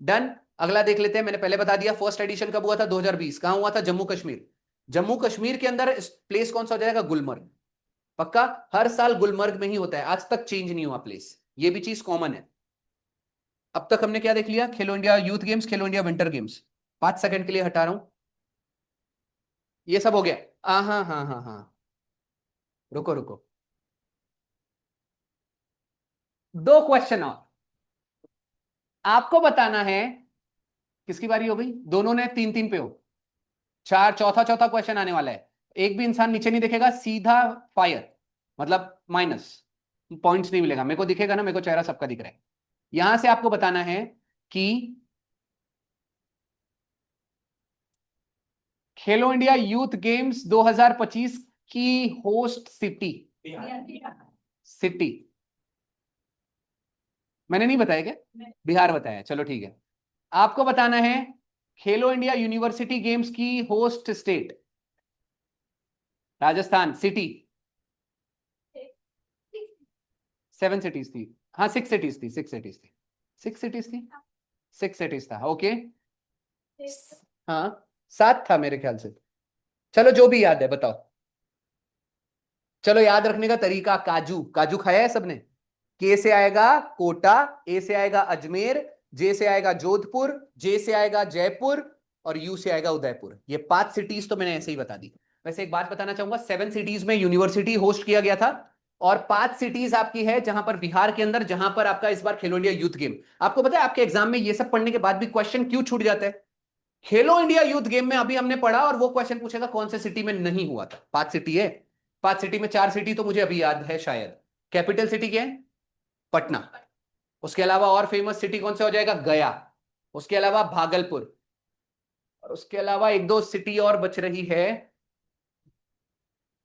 डन। अगला देख लेते हैं, मैंने पहले बता दिया फर्स्ट एडिशन कब हुआ था, 2020। कहां हुआ था, जम्मू कश्मीर। जम्मू कश्मीर के अंदर प्लेस कौन सा हो जाएगा, गुलमर्ग। पक्का। हर साल गुलमर्ग में ही होता है, आज तक चेंज नहीं हुआ प्लेस, ये भी चीज कॉमन है। अब तक हमने क्या देख लिया, खेलो इंडिया यूथ गेम्स, खेलो इंडिया विंटर गेम्स। 5 सेकंड के लिए हटा रहा हूं, ये सब हो गया। हाँ हाँ हाँ हाँ, रुको रुको, 2 क्वेश्चन और आपको बताना है। किसकी बारी हो गई, दोनों ने 3-3 पे हो। चार, चौथा चौथा क्वेश्चन आने वाला है। एक भी इंसान नीचे नहीं दिखेगा, सीधा फायर, मतलब माइनस, पॉइंट्स नहीं मिलेगा। मेरे को दिखेगा ना, मेरे को चेहरा सबका दिख रहा है। यहां से आपको बताना है कि खेलो इंडिया यूथ गेम्स 2025 की होस्ट सिटी। सिटी मैंने नहीं बताया क्या? बिहार बताया, चलो ठीक है। आपको बताना है खेलो इंडिया यूनिवर्सिटी गेम्स की host state. Rajasthan. City 7 cities थी। हाँ 6 सिटीज थी, 6 सिटीज थी, 6 सिटीज थी, 6 सिटीज था। ओके। हाँ 7 था मेरे ख्याल से। चलो जो भी याद है बताओ। चलो याद रखने का तरीका, काजू, काजू खाया है सबने। के से आएगा कोटा, ए से आएगा अजमेर, जे से आएगा जोधपुर, जे से आएगा जयपुर, और यू से आएगा उदयपुर। ये 5 सिटीज तो मैंने ऐसे ही बता दी। वैसे एक बात बताना चाहूंगा, 7 सिटीज में यूनिवर्सिटी होस्ट किया गया था, और 5 सिटीज आपकी है जहां पर बिहार के अंदर, जहां पर आपका इस बार खेलो इंडिया यूथ गेम। आपको पता है आपके एग्जाम में ये सब पढ़ने के बाद भी क्वेश्चन क्यों छूट जाता है? खेलो इंडिया यूथ गेम में अभी हमने पढ़ा और वो क्वेश्चन पूछेगा कौन से सिटी में नहीं हुआ था। 5 सिटी है, 5 सिटी में 4 सिटी तो मुझे अभी याद है शायद। कैपिटल सिटी क्या है? पटना। उसके अलावा और फेमस सिटी कौन सा हो जाएगा? गया। उसके अलावा भागलपुर, और उसके अलावा एक दो सिटी और बच रही है।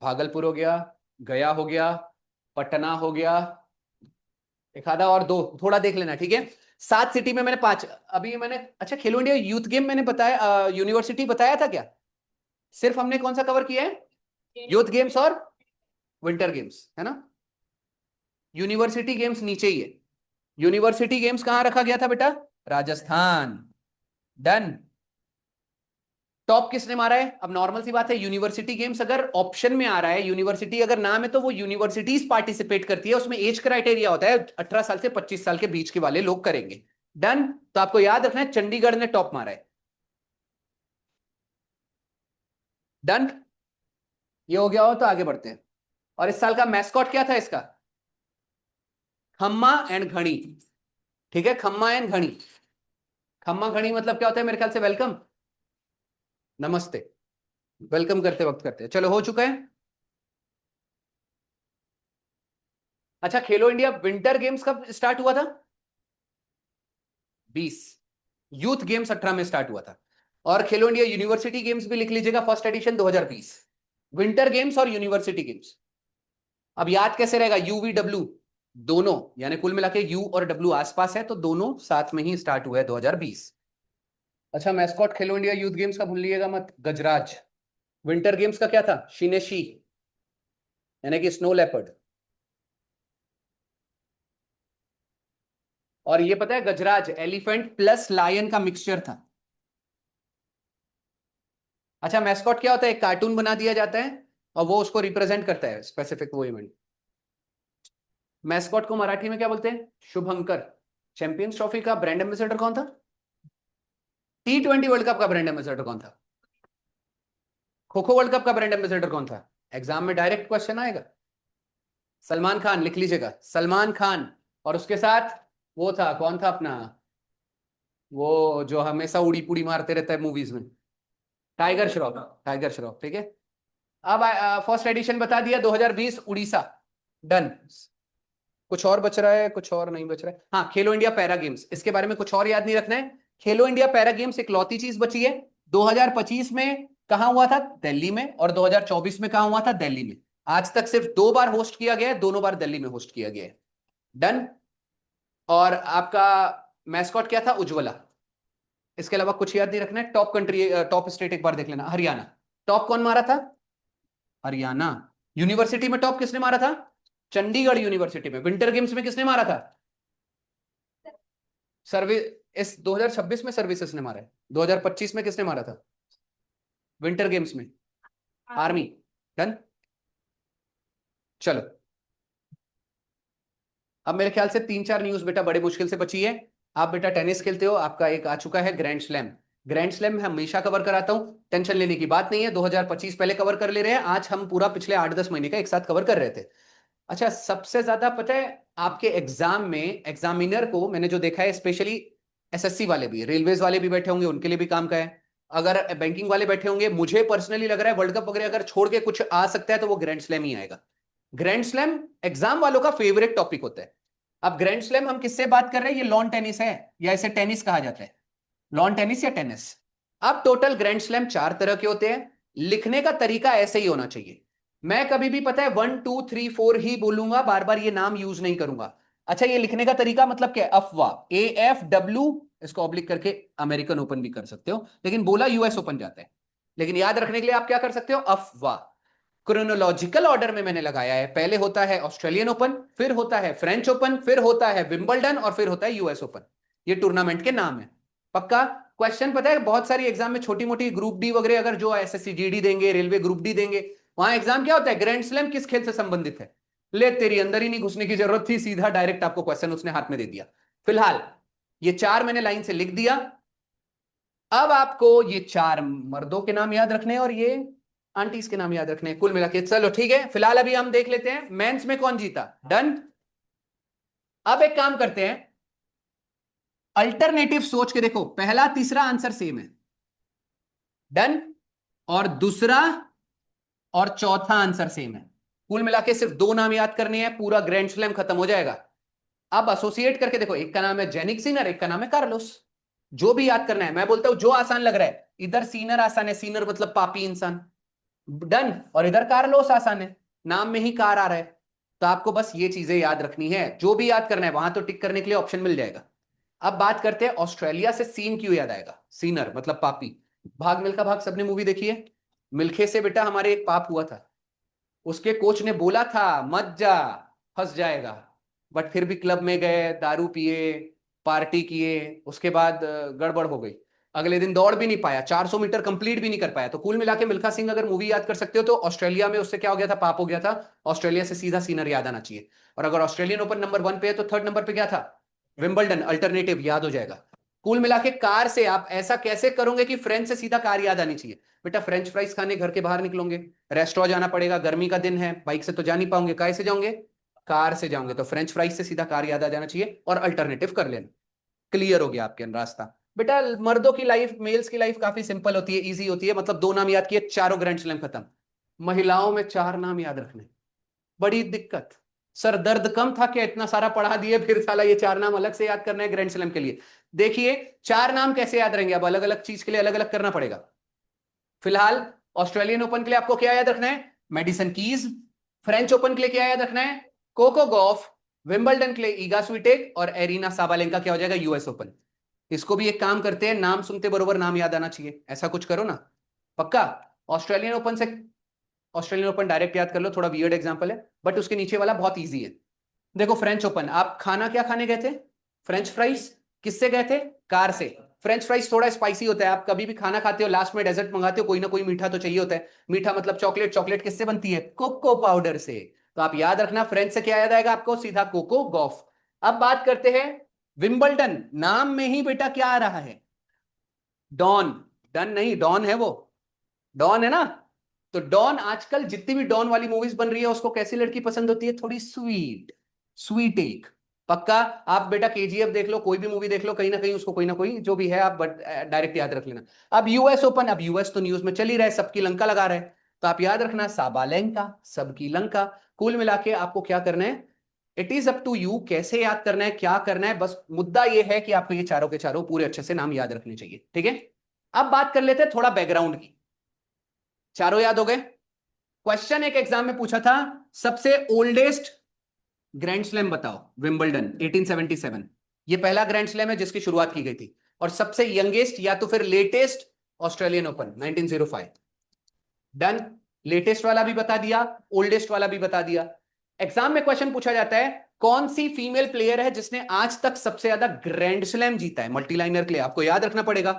भागलपुर हो गया, गया हो गया, पटना हो गया, एक आधा और दो, थोड़ा देख लेना ठीक है। 7 सिटी में मैंने 5 अभी मैंने, अच्छा खेलो इंडिया यूथ गेम मैंने बताया, यूनिवर्सिटी बताया था क्या? सिर्फ हमने कौन सा कवर किया है? यूथ गेम्स और विंटर गेम्स, है ना। यूनिवर्सिटी गेम्स नीचे ही है। यूनिवर्सिटी गेम्स कहां रखा गया था बेटा? राजस्थान। डन। टॉप किसने मारा है? अब नॉर्मल सी बात है, यूनिवर्सिटी गेम्स अगर ऑप्शन में आ रहा है, यूनिवर्सिटी अगर नाम है, तो वो यूनिवर्सिटीज पार्टिसिपेट करती है, उसमें एज क्राइटेरिया होता है, 18 साल से 25 साल के बीच के वाले लोग करेंगे। डन। तो आपको याद रखना है चंडीगढ़ ने टॉप मारा है। डन। ये हो गया हो तो आगे बढ़ते हैं। और इस साल का मैस्कॉट क्या था इसका? खम्मा एंड घड़ी। ठीक है, खम्मा एंड घड़ी। खम्मा घड़ी मतलब क्या होता है मेरे ख्याल से? वेलकम, नमस्ते। वेलकम करते वक्त करते हैं। चलो हो चुका है। अच्छा खेलो इंडिया विंटर गेम्स कब स्टार्ट हुआ था? 20। यूथ गेम्स 18 में स्टार्ट हुआ था। और खेलो इंडिया यूनिवर्सिटी गेम्स भी लिख लीजिएगा, फर्स्ट एडिशन 2020। विंटर गेम्स और यूनिवर्सिटी गेम्स। अब याद कैसे रहेगा? यूवीडब्ल्यू दोनों, यानी कुल मिला के यू और डब्ल्यू आसपास है, तो दोनों साथ में ही स्टार्ट हुआ है 2020। अच्छा मैस्कॉट खेलो इंडिया यूथ गेम्स का भूलिएगा मत, गजराज। विंटर गेम्स का क्या था? शिनेशी, यानी कि स्नो लेपर्ड। और ये पता है गजराज एलिफेंट प्लस लायन का मिक्सचर था। अच्छा मैस्कॉट क्या होता है? एक कार्टून बना दिया जाता है और वो उसको रिप्रेजेंट करता है, स्पेसिफिक वो इवेंट। मैस्कॉट को मराठी में क्या बोलते हैं? शुभंकर। चैंपियंस ट्रॉफी का ब्रांड एम्बेसडर कौन था? T20 वर्ल्ड कप का ब्रांड एम्बेसडर कौन था? खो खो वर्ल्ड कप का ब्रांड एम्बेसडर कौन था? एग्जाम में डायरेक्ट क्वेश्चन आएगा। सलमान खान लिख लीजिएगा, सलमान खान। और उसके साथ वो था, कौन था अपना, वो जो हमेशा उड़ी पुड़ी मारते रहता है मूवीज में, टाइगर श्रॉफ। टाइगर श्रॉफ ठीक है। अब फर्स्ट एडिशन बता दिया 2020 उड़ीसा। डन। कुछ और बच रहा है? कुछ और नहीं बच रहा है। हाँ खेलो इंडिया पैरा गेम्स, इसके बारे में कुछ और याद नहीं रखना है। खेलो इंडिया पैरा गेम्स इकलौती चीज बची है। 2025 में कहां हुआ था? दिल्ली में। और 2024 में कहां हुआ था? दिल्ली में। आज तक सिर्फ 2 बार होस्ट किया गया है, दोनों बार दिल्ली में होस्ट किया गया है। डन। और आपका मैस्कॉट क्या था? उज्ज्वला। इसके अलावा कुछ याद नहीं रखना है। टॉप कंट्री, टॉप स्टेट एक बार देख लेना, हरियाणा। टॉप कौन मारा था? हरियाणा। यूनिवर्सिटी में टॉप किसने मारा था? चंडीगढ़ यूनिवर्सिटी में। विंटर गेम्स में किसने मारा था? सर्विस। इस 2026 में सर्विसेज ने मारा है। 2025 में किसने मारा था विंटर गेम्स में? आर्मी। डन। चलो अब मेरे ख्याल से 3 4 न्यूज बेटा बड़े मुश्किल से बची है। आप बेटा टेनिस खेलते हो, आपका एक आ चुका है ग्रैंड स्लैम। ग्रैंड स्लैम मैं हमेशा कवर कराता हूं, टेंशन लेने की बात नहीं है। 2025 पहले कवर कर ले रहे हैं, आज हम पूरा पिछले 8 10 महीने का एक साथ कवर कर रहे थे। अच्छा सबसे ज्यादा पता है आपके एग्जाम में, एग्जामिनर को मैंने जो देखा है, स्पेशली एसएससी वाले भी, रेलवेज वाले भी बैठे होंगे, उनके लिए भी काम का है। अगर बैंकिंग वाले बैठे होंगे, मुझे पर्सनली लग रहा है वर्ल्ड कप वगैरह अगर छोड़ के कुछ आ सकता है तो वो ग्रैंड स्लैम ही आएगा। ग्रैंड स्लैम एग्जाम वालों का फेवरेट टॉपिक होता है। अब ग्रैंड स्लैम हम किससे बात कर रहे हैं? ये लॉन टेनिस है या इसे टेनिस कहा जाता है? लॉन टेनिस या टेनिस? अब टोटल ग्रैंड स्लैम 4 तरह के होते हैं। लिखने का तरीका ऐसे ही होना चाहिए। मैं कभी भी पता है 1 2 3 4 ही बोलूंगा, बार बार ये नाम यूज नहीं करूंगा। अच्छा, ये लिखने का तरीका मतलब क्या है? अफवाह, AFW, इसको ऑब्लिक करके अमेरिकन ओपन भी कर सकते हो, लेकिन बोला US ओपन जाता है। लेकिन याद रखने के लिए आप क्या कर सकते हो? अफवाह। क्रोनोलॉजिकल ऑर्डर में मैंने लगाया है, पहले होता है ऑस्ट्रेलियन ओपन, फिर होता है फ्रेंच ओपन, फिर होता है विंबलडन, और फिर होता है US ओपन। ये टूर्नामेंट के नाम है। पक्का? क्वेश्चन पता है बहुत सारी एग्जाम में छोटी मोटी ग्रुप डी वगैरह, अगर जो SSC GD देंगे, रेलवे ग्रुप डी देंगे, वहां एग्जाम क्या होता है? ग्रैंड स्लैम किस खेल से संबंधित है? ले तेरी, अंदर ही नहीं घुसने की जरूरत थी, सीधा डायरेक्ट आपको क्वेश्चन उसने हाथ में दे दिया। फिलहाल ये 4 मैंने लाइन से लिख दिया। अब आपको ये 4 मर्दों के नाम याद रखने हैं और ये आंटीज के नाम याद रखने हैं, कुल मिला के। चलो ठीक है, फिलहाल अभी हम देख लेते हैं मेंस में कौन जीता। डन। अब एक काम करते हैं, अल्टरनेटिव सोच के देखो, पहला तीसरा आंसर सेम है। डन। और दूसरा और चौथा आंसर सेम है। कुल मिला के सिर्फ 2 नाम याद करने हैं, पूरा ग्रैंड स्लैम खत्म हो जाएगा। अब एसोसिएट करके देखो, एक का नाम है जेनिक सीनर, एक का नाम है कार्लोस। जो भी याद करना है, मैं बोलता हूं जो आसान लग रहा है, इधर सीनर आसान है, सीनर मतलब पापी इंसान। डन। और इधर कारलोस आसान है, नाम में ही कार आ रहा है। तो आपको बस ये चीजें याद रखनी है, जो भी याद करना है वहां तो टिक करने के लिए ऑप्शन मिल जाएगा। अब बात करते हैं ऑस्ट्रेलिया से सीन क्यों याद आएगा? सीनर मतलब पापी। भाग मिल्खा भाग सबने मूवी देखी है? मिल्खे से बेटा हमारे एक पाप हुआ था, उसके कोच ने बोला था मत जा, फंस जाएगा। बट फिर भी क्लब में गए, दारू पिए, पार्टी किए, उसके बाद गड़बड़ हो गई। अगले दिन दौड़ भी नहीं पाया, 400 मीटर कंप्लीट भी नहीं कर पाया। तो कुल मिला के मिल्खा सिंह अगर मूवी याद कर सकते हो, तो ऑस्ट्रेलिया में उससे क्या हो गया था? पाप हो गया था। ऑस्ट्रेलिया से सीधा सीनर याद आना चाहिए। और अगर ऑस्ट्रेलियन ओपन नंबर 1 पे है, तो थर्ड नंबर पे क्या था? विंबलडन, अल्टरनेटिव याद हो जाएगा। कुल मिला के कार से आप ऐसा कैसे करोगे कि फ्रेंच से सीधा कार याद आनी चाहिए? बेटा फ्रेंच फ्राइज खाने घर के बाहर निकलोगे, रेस्टोरेंट जाना पड़ेगा, गर्मी का दिन है, बाइक से तो जा नहीं पाओगे, काय से जाओगे? कार से जाओगे। तो फ्रेंच फ्राइज से सीधा कार याद आ जाना चाहिए, और अल्टरनेटिव कर लेना। क्लियर हो गया आपके रास्ता। बेटा मर्दों की लाइफ, मेल्स की लाइफ काफी सिंपल होती है, इजी होती है। मतलब 2 नाम याद किए, चारों ग्रैंड स्लैम खत्म। महिलाओं में 4 नाम याद रखने, बड़ी दिक्कत। सर दर्द कम था क्या? इतना सारा पढ़ा दिए, फिर साला ये 4 नाम अलग से याद करना है ग्रैंड स्लैम के लिए। देखिए 4 नाम कैसे याद रहेंगे, अब अलग अलग चीज के लिए अलग अलग करना पड़ेगा। फिलहाल ऑस्ट्रेलियन ओपन के लिए आपको क्या याद रखना है? Medicine keys. फ्रेंच ओपन के लिए क्या याद रखना है? Coco Gauff. विंबलडन के लिए ईगा स्विटेक, और एरिना साबालेंका क्या हो जाएगा? US open. इसको भी एक काम करते हैं, नाम सुनते बरोबर नाम याद आना चाहिए, ऐसा कुछ करो ना। पक्का? ऑस्ट्रेलियन ओपन से, ऑस्ट्रेलियन ओपन डायरेक्ट याद कर लो, थोड़ा वियर्ड एग्जांपल है, बट उसके नीचे वाला बहुत इजी है। देखो फ्रेंच ओपन, आप खाना क्या खाने गए थे? French fries. किससे गए थे? कार से। फ्रेंच फ्राइज थोड़ा स्पाइसी होता है, आप कभी भी खाना खाते हो लास्ट में डेजर्ट मंगाते हो, कोई ना कोई मीठा तो चाहिए होता है। मीठा मतलब चॉकलेट, चॉकलेट किससे बनती है? कोको पाउडर से। तो आप याद रखना, फ्रेंच से क्या याद आएगा आपको? सीधा कोको गॉफ। अब बात करते हैं विंबलडन, नाम में ही बेटा क्या आ रहा है? डॉन। डन नहीं, डॉन है वो, डॉन है ना। तो डॉन, आजकल जितनी भी डॉन वाली मूवीज बन रही है, उसको कैसी लड़की पसंद होती है? थोड़ी स्वीट, स्वीट एक। पक्का? आप बेटा KGF देख लो, कोई भी मूवी देख लो, कहीं ना कहीं उसको कोई ना कोई जो भी है, आप बट डायरेक्ट याद रख लेना। अब US ओपन, अब US तो न्यूज में चल ही रहा है, सबकी लंका लगा रहे हैं। तो आप याद रखना साबालेंका, सबकी लंका। कुल मिला के आपको क्या करना है? It is up to you, कैसे याद करना है, क्या करना है, बस मुद्दा ये है कि आपको ये चारों के चारों पूरे अच्छे से नाम याद रखने चाहिए। ठीक है? अब बात कर लेते हैं थोड़ा बैकग्राउंड की। चारों याद हो गए? क्वेश्चन एक एग्जाम में पूछा था, सबसे ओल्डेस्ट ग्रैंड स्लैम बताओ। विंबलडन 1877, ये पहला ग्रैंड स्लैम है जिसकी शुरुआत की गई थी। और सबसे यंगेस्ट या तो फिर latest, Australian open 1905। Done. Latest वाला भी बता दिया, ओल्डेस्ट वाला भी बता दिया। एग्जाम में क्वेश्चन पूछा जाता है, कौन सी फीमेल प्लेयर है जिसने आज तक सबसे ज्यादा ग्रैंड स्लैम जीता है? मल्टीलाइनर के लिए आपको याद रखना पड़ेगा।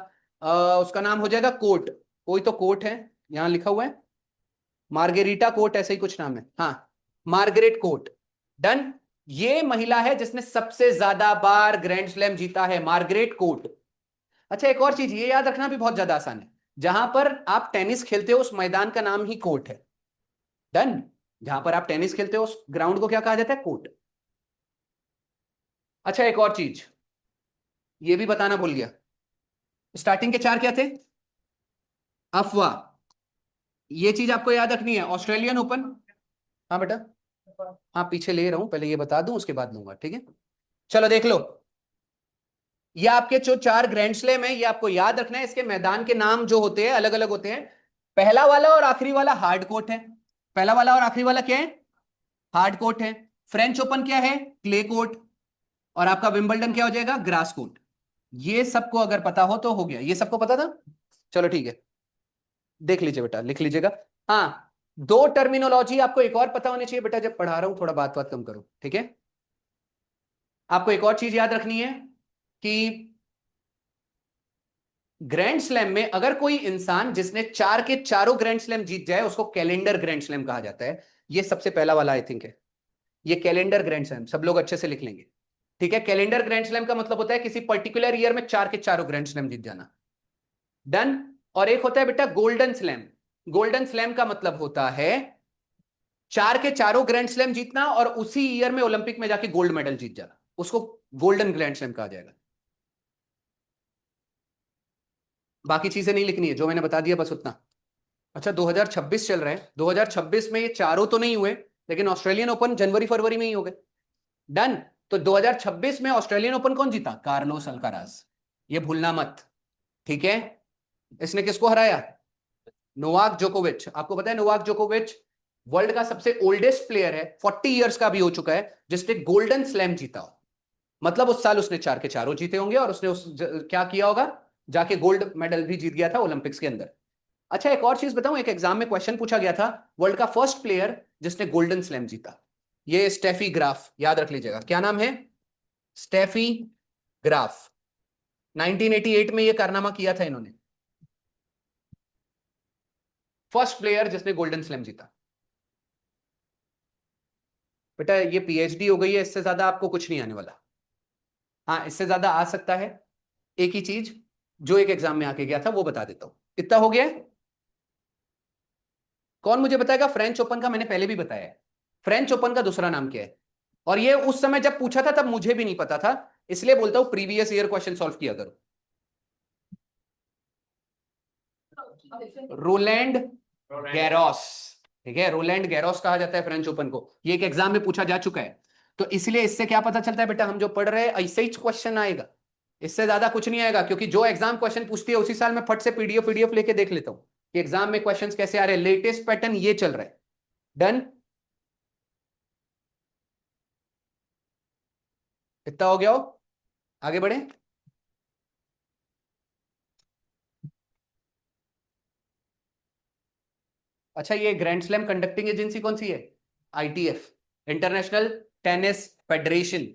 उसका नाम हो जाएगा कोर्ट। कोई तो कोर्ट है, यहां लिखा हुआ है मार्गेरिटा कोर्ट, ऐसे ही कुछ नाम है, हाँ, मार्गरेट कोर्ट। डन। ये महिला है जिसने सबसे ज्यादा बार ग्रैंड स्लैम जीता है, मार्गरेट कोर्ट। अच्छा, एक और चीज ये याद रखना भी बहुत ज्यादा आसान है, जहां पर आप टेनिस खेलते हो उस मैदान का नाम ही कोर्ट है। डन। जहां पर आप टेनिस खेलते हो उस ग्राउंड को क्या कहा जाता है? कोर्ट। अच्छा, एक और चीज ये भी बताना भूल गया, स्टार्टिंग के 4 क्या थे? अफवाह, ये चीज आपको याद रखनी है। ऑस्ट्रेलियन ओपन, हाँ बेटा, हाँ पीछे ले रहा हूं, पहले ये बता दूं उसके बाद लूंगा, ठीक है? चलो देख लो, ये आपके जो 4 ग्रैंड स्लैम है, ये आपको याद रखना है। इसके मैदान के नाम जो होते हैं अलग अलग होते हैं। पहला वाला और आखिरी वाला हार्ड कोर्ट है। पहला वाला और आखिरी वाला क्या है? हार्ड कोर्ट है। फ्रेंच ओपन क्या है? Clay court. और आपका विंबलडन क्या हो जाएगा? Grass court. ये सबको अगर पता हो तो हो गया। ये सबको पता था? चलो ठीक है, देख लीजिए बेटा, लिख लीजिएगा। हाँ, दो टर्मिनोलॉजी आपको एक और पता होनी चाहिए बेटा, जब पढ़ा रहा हूं थोड़ा बात बात कम करो, ठीक है। आपको एक और चीज याद रखनी है कि ग्रैंड स्लैम में अगर कोई इंसान जिसने 4 के चारों ग्रैंड स्लैम जीत जाए, उसको कैलेंडर ग्रैंड स्लैम कहा जाता है। ये सबसे पहला वाला आई थिंक है। ये कैलेंडर ग्रैंड स्लैम सब लोग अच्छे से लिख लेंगे, ठीक है। कैलेंडर ग्रैंड स्लैम का मतलब होता है किसी पर्टिकुलर ईयर में 4 के चारों ग्रैंड स्लैम जीत जाना। डन। और एक होता है बेटा गोल्डन स्लैम। गोल्डन स्लैम का मतलब होता है 4 के चारों ग्रैंड स्लैम जीतना और उसी ईयर में ओलंपिक में जाके गोल्ड मेडल जीत जाना, उसको गोल्डन ग्रैंड स्लैम कहा जाएगा। बाकी चीजें नहीं लिखनी है, जो मैंने बता दिया बस उतना। अच्छा, 2026 चल रहा है, 2026 में ये चारों तो नहीं हुए, लेकिन ऑस्ट्रेलियन ओपन जनवरी फरवरी में ही हो गए। डन। तो 2026 में ऑस्ट्रेलियन ओपन कौन जीता? Carlos Alcaraz. ये भूलना मत, ठीक है। इसने किसको हराया? नोवाक जोकोविच। आपको पता है नोवाक जोकोविच वर्ल्ड का सबसे ओल्डेस्ट प्लेयर है, 40 इयर्स का भी हो चुका है, जिसने गोल्डन स्लैम जीता हो। मतलब उस साल उसने 4 के चारों जीते होंगे और उसने क्या किया होगा, जाके गोल्ड मेडल भी जीत गया था ओलंपिक्स के अंदर। अच्छा, एक और चीज बताऊं, एक एग्जाम में क्वेश्चन पूछा गया था, वर्ल्ड का फर्स्ट प्लेयर जिसने गोल्डन स्लैम जीता, ये स्टेफी ग्राफ। याद रख लीजिएगा, क्या नाम है? Steffi Graf. 1988 में ये कारनामा किया था इन्होंने। फर्स्ट प्लेयर जिसने गोल्डन स्लैम जीता। बेटा ये पीएचडी हो गई है, इससे ज्यादा आपको कुछ नहीं आने वाला। हाँ, इससे ज्यादा आ सकता है। एक ही चीज जो एक एग्जाम में आके गया था वो बता देता हूं। इतना हो गया है? कौन मुझे बताएगा फ्रेंच ओपन का? मैंने पहले भी बताया है, फ्रेंच ओपन का दूसरा नाम क्या है? और ये उस समय जब पूछा था तब मुझे भी नहीं पता था, इसलिए बोलता हूं प्रीवियस ईयर क्वेश्चन सॉल्व किया करो। Rowland Garros. ठीक है, रोलैंड गैरोस कहा जाता है फ्रेंच ओपन को। ये एक एग्जाम में पूछा जा चुका है। तो इसलिए इससे क्या पता चलता है बेटा, हम जो पढ़ रहे हैं ऐसे ही क्वेश्चन आएगा, इससे ज्यादा कुछ नहीं आएगा। क्योंकि जो एग्जाम क्वेश्चन पूछती है उसी साल में फट से पीडीएफ पीडीएफ लेके देख लेता हूं कि एग्जाम में क्वेश्चंस कैसे आ रहे हैं। लेटेस्ट पैटर्न ये चल रहा है। डन। इतना हो गया हो, आगे बढ़े। अच्छा, ये ग्रैंड स्लैम कंडक्टिंग एजेंसी कौन सी है? ITF, international tennis federation.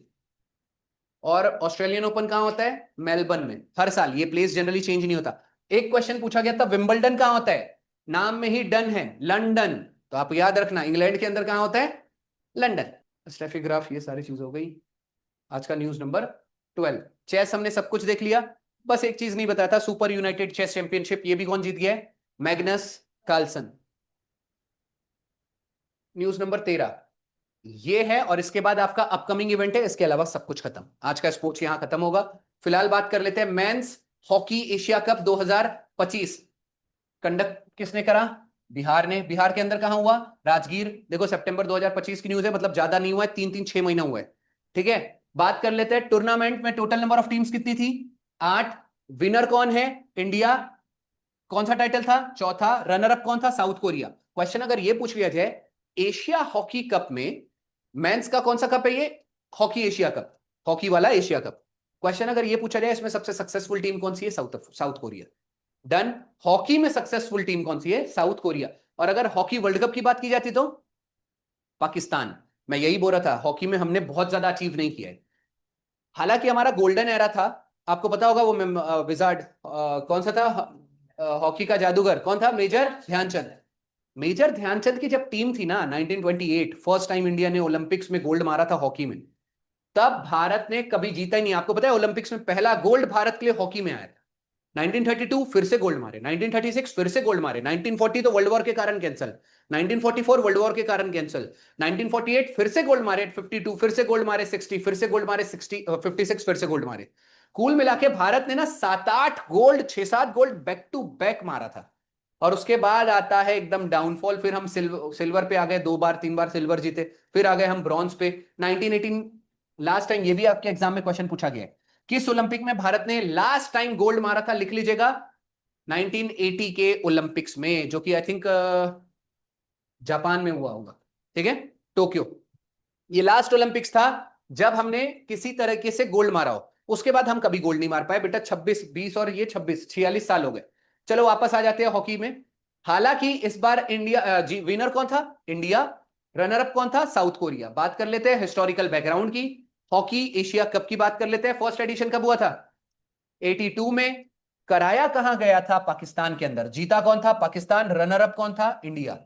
और ऑस्ट्रेलियन ओपन कहां होता है? मेलबर्न में, हर साल। ये प्लेस जनरली चेंज नहीं होता। एक क्वेश्चन पूछा गया था विंबलडन कहां होता है? नाम में ही डन है, लंदन। तो आप याद रखना इंग्लैंड के अंदर कहां होता है? लंदन। स्टेफीग्राफ, ये सारी चीज हो गई। आज का न्यूज नंबर 12। चेस हमने सब कुछ देख लिया, बस एक चीज नहीं बताया था, सुपर यूनाइटेड चेस चैंपियनशिप ये भी कौन जीत गया है? Magnus Carlsen. न्यूज नंबर 13 ये है। और इसके बाद आपका अपकमिंग इवेंट है, इसके अलावा सब कुछ खत्म। आज का स्पोर्ट्स यहां खत्म होगा। फिलहाल बात कर लेते हैं men's hockey Asia cup 2025 conduct किसने करा? बिहार ने। बिहार के अंदर कहां हुआ? राजगीर। देखो सितंबर 2025 की न्यूज है, मतलब ज्यादा नहीं हुआ है, 3-3 6 महीना हुआ है, ठीक है। बात कर लेते हैं टूर्नामेंट में टोटल नंबर ऑफ टीम्स कितनी थी? 8। विनर कौन है? इंडिया। कौन सा टाइटल था? चौथा। रनर अप कौन था? South Korea. क्वेश्चन अगर ये पूछ लिया जाए, एशिया हॉकी कप में मेंस का कौन सा कप है ये? हॉकी एशिया कप, हॉकी वाला एशिया कप। क्वेश्चन अगर ये पूछा जाए इसमें सबसे सक्सेसफुल टीम कौन सी है? South south Korea. Done. Hockey में सक्सेसफुल टीम कौन सी है? South Korea. और अगर हॉकी वर्ल्ड कप की बात की जाती तो पाकिस्तान। मैं यही बोल रहा था, हॉकी में हमने बहुत ज्यादा अचीव नहीं किया है। हालांकि हमारा गोल्डन एरा था। आपको पता होगा वो विजार्ड कौन सा था? हॉकी का जादूगर कौन था? मेजर ध्यानचंद। मेजर ध्यानचंद की जब टीम थी ना 1928, फर्स्ट टाइम इंडिया ने ओलंपिक्स में गोल्ड मारा था हॉकी में, तब भारत ने कभी जीता ही नहीं। आपको पता है ओलंपिक्स में पहला गोल्ड भारत के लिए हॉकी में आया था। 1932 फिर से गोल्ड मारे, 1936 फिर से गोल्ड मारे, 1940 तो वर्ल्ड वॉर के कारण कैंसिल, 1944 वर्ल्ड वॉर के कारण कैंसिल, 1948 फिर से गोल्ड मारे, 52 फिर से गोल्ड मारे, 60 फिर से गोल्ड मारे, 56 फिर से गोल्ड मारे। कुल मिला के भारत ने ना 7-8 gold, 6-7 gold back to back मारा था। और उसके बाद आता है एकदम डाउनफॉल। फिर हम सिल्वर पे आ गए, 2 बार 3 बार सिल्वर जीते। फिर आ गए हम ब्रॉन्ज पे। 1918 लास्ट टाइम, ये भी आपके एग्जाम में क्वेश्चन पूछा गया है, किस ओलंपिक में भारत ने लास्ट टाइम गोल्ड मारा था, लिख लीजिएगा, 1980 के ओलंपिक्स में, जो कि आई थिंक जापान में हुआ होगा, ठीक है, टोक्यो। ये लास्ट ओलंपिक्स था जब हमने किसी तरीके से गोल्ड मारा हो। उसके बाद हम कभी गोल्ड नहीं मार पाए बेटा, 26 20 और ये 26 46 साल हो गए। चलो वापस आ जाते हैं हॉकी में। हालांकि इस बार इंडिया जी विनर कौन था, इंडिया। रनर अप कौन था, साउथ कोरिया। बात कर लेते हैं हिस्टोरिकल बैकग्राउंड की, हॉकी एशिया कप की बात कर लेते हैं। फर्स्ट एडिशन कब हुआ था, 82 में। कराया कहां गया था, पाकिस्तान के अंदर। जीता कौन था, पाकिस्तान। रनर अप कौन था, इंडिया।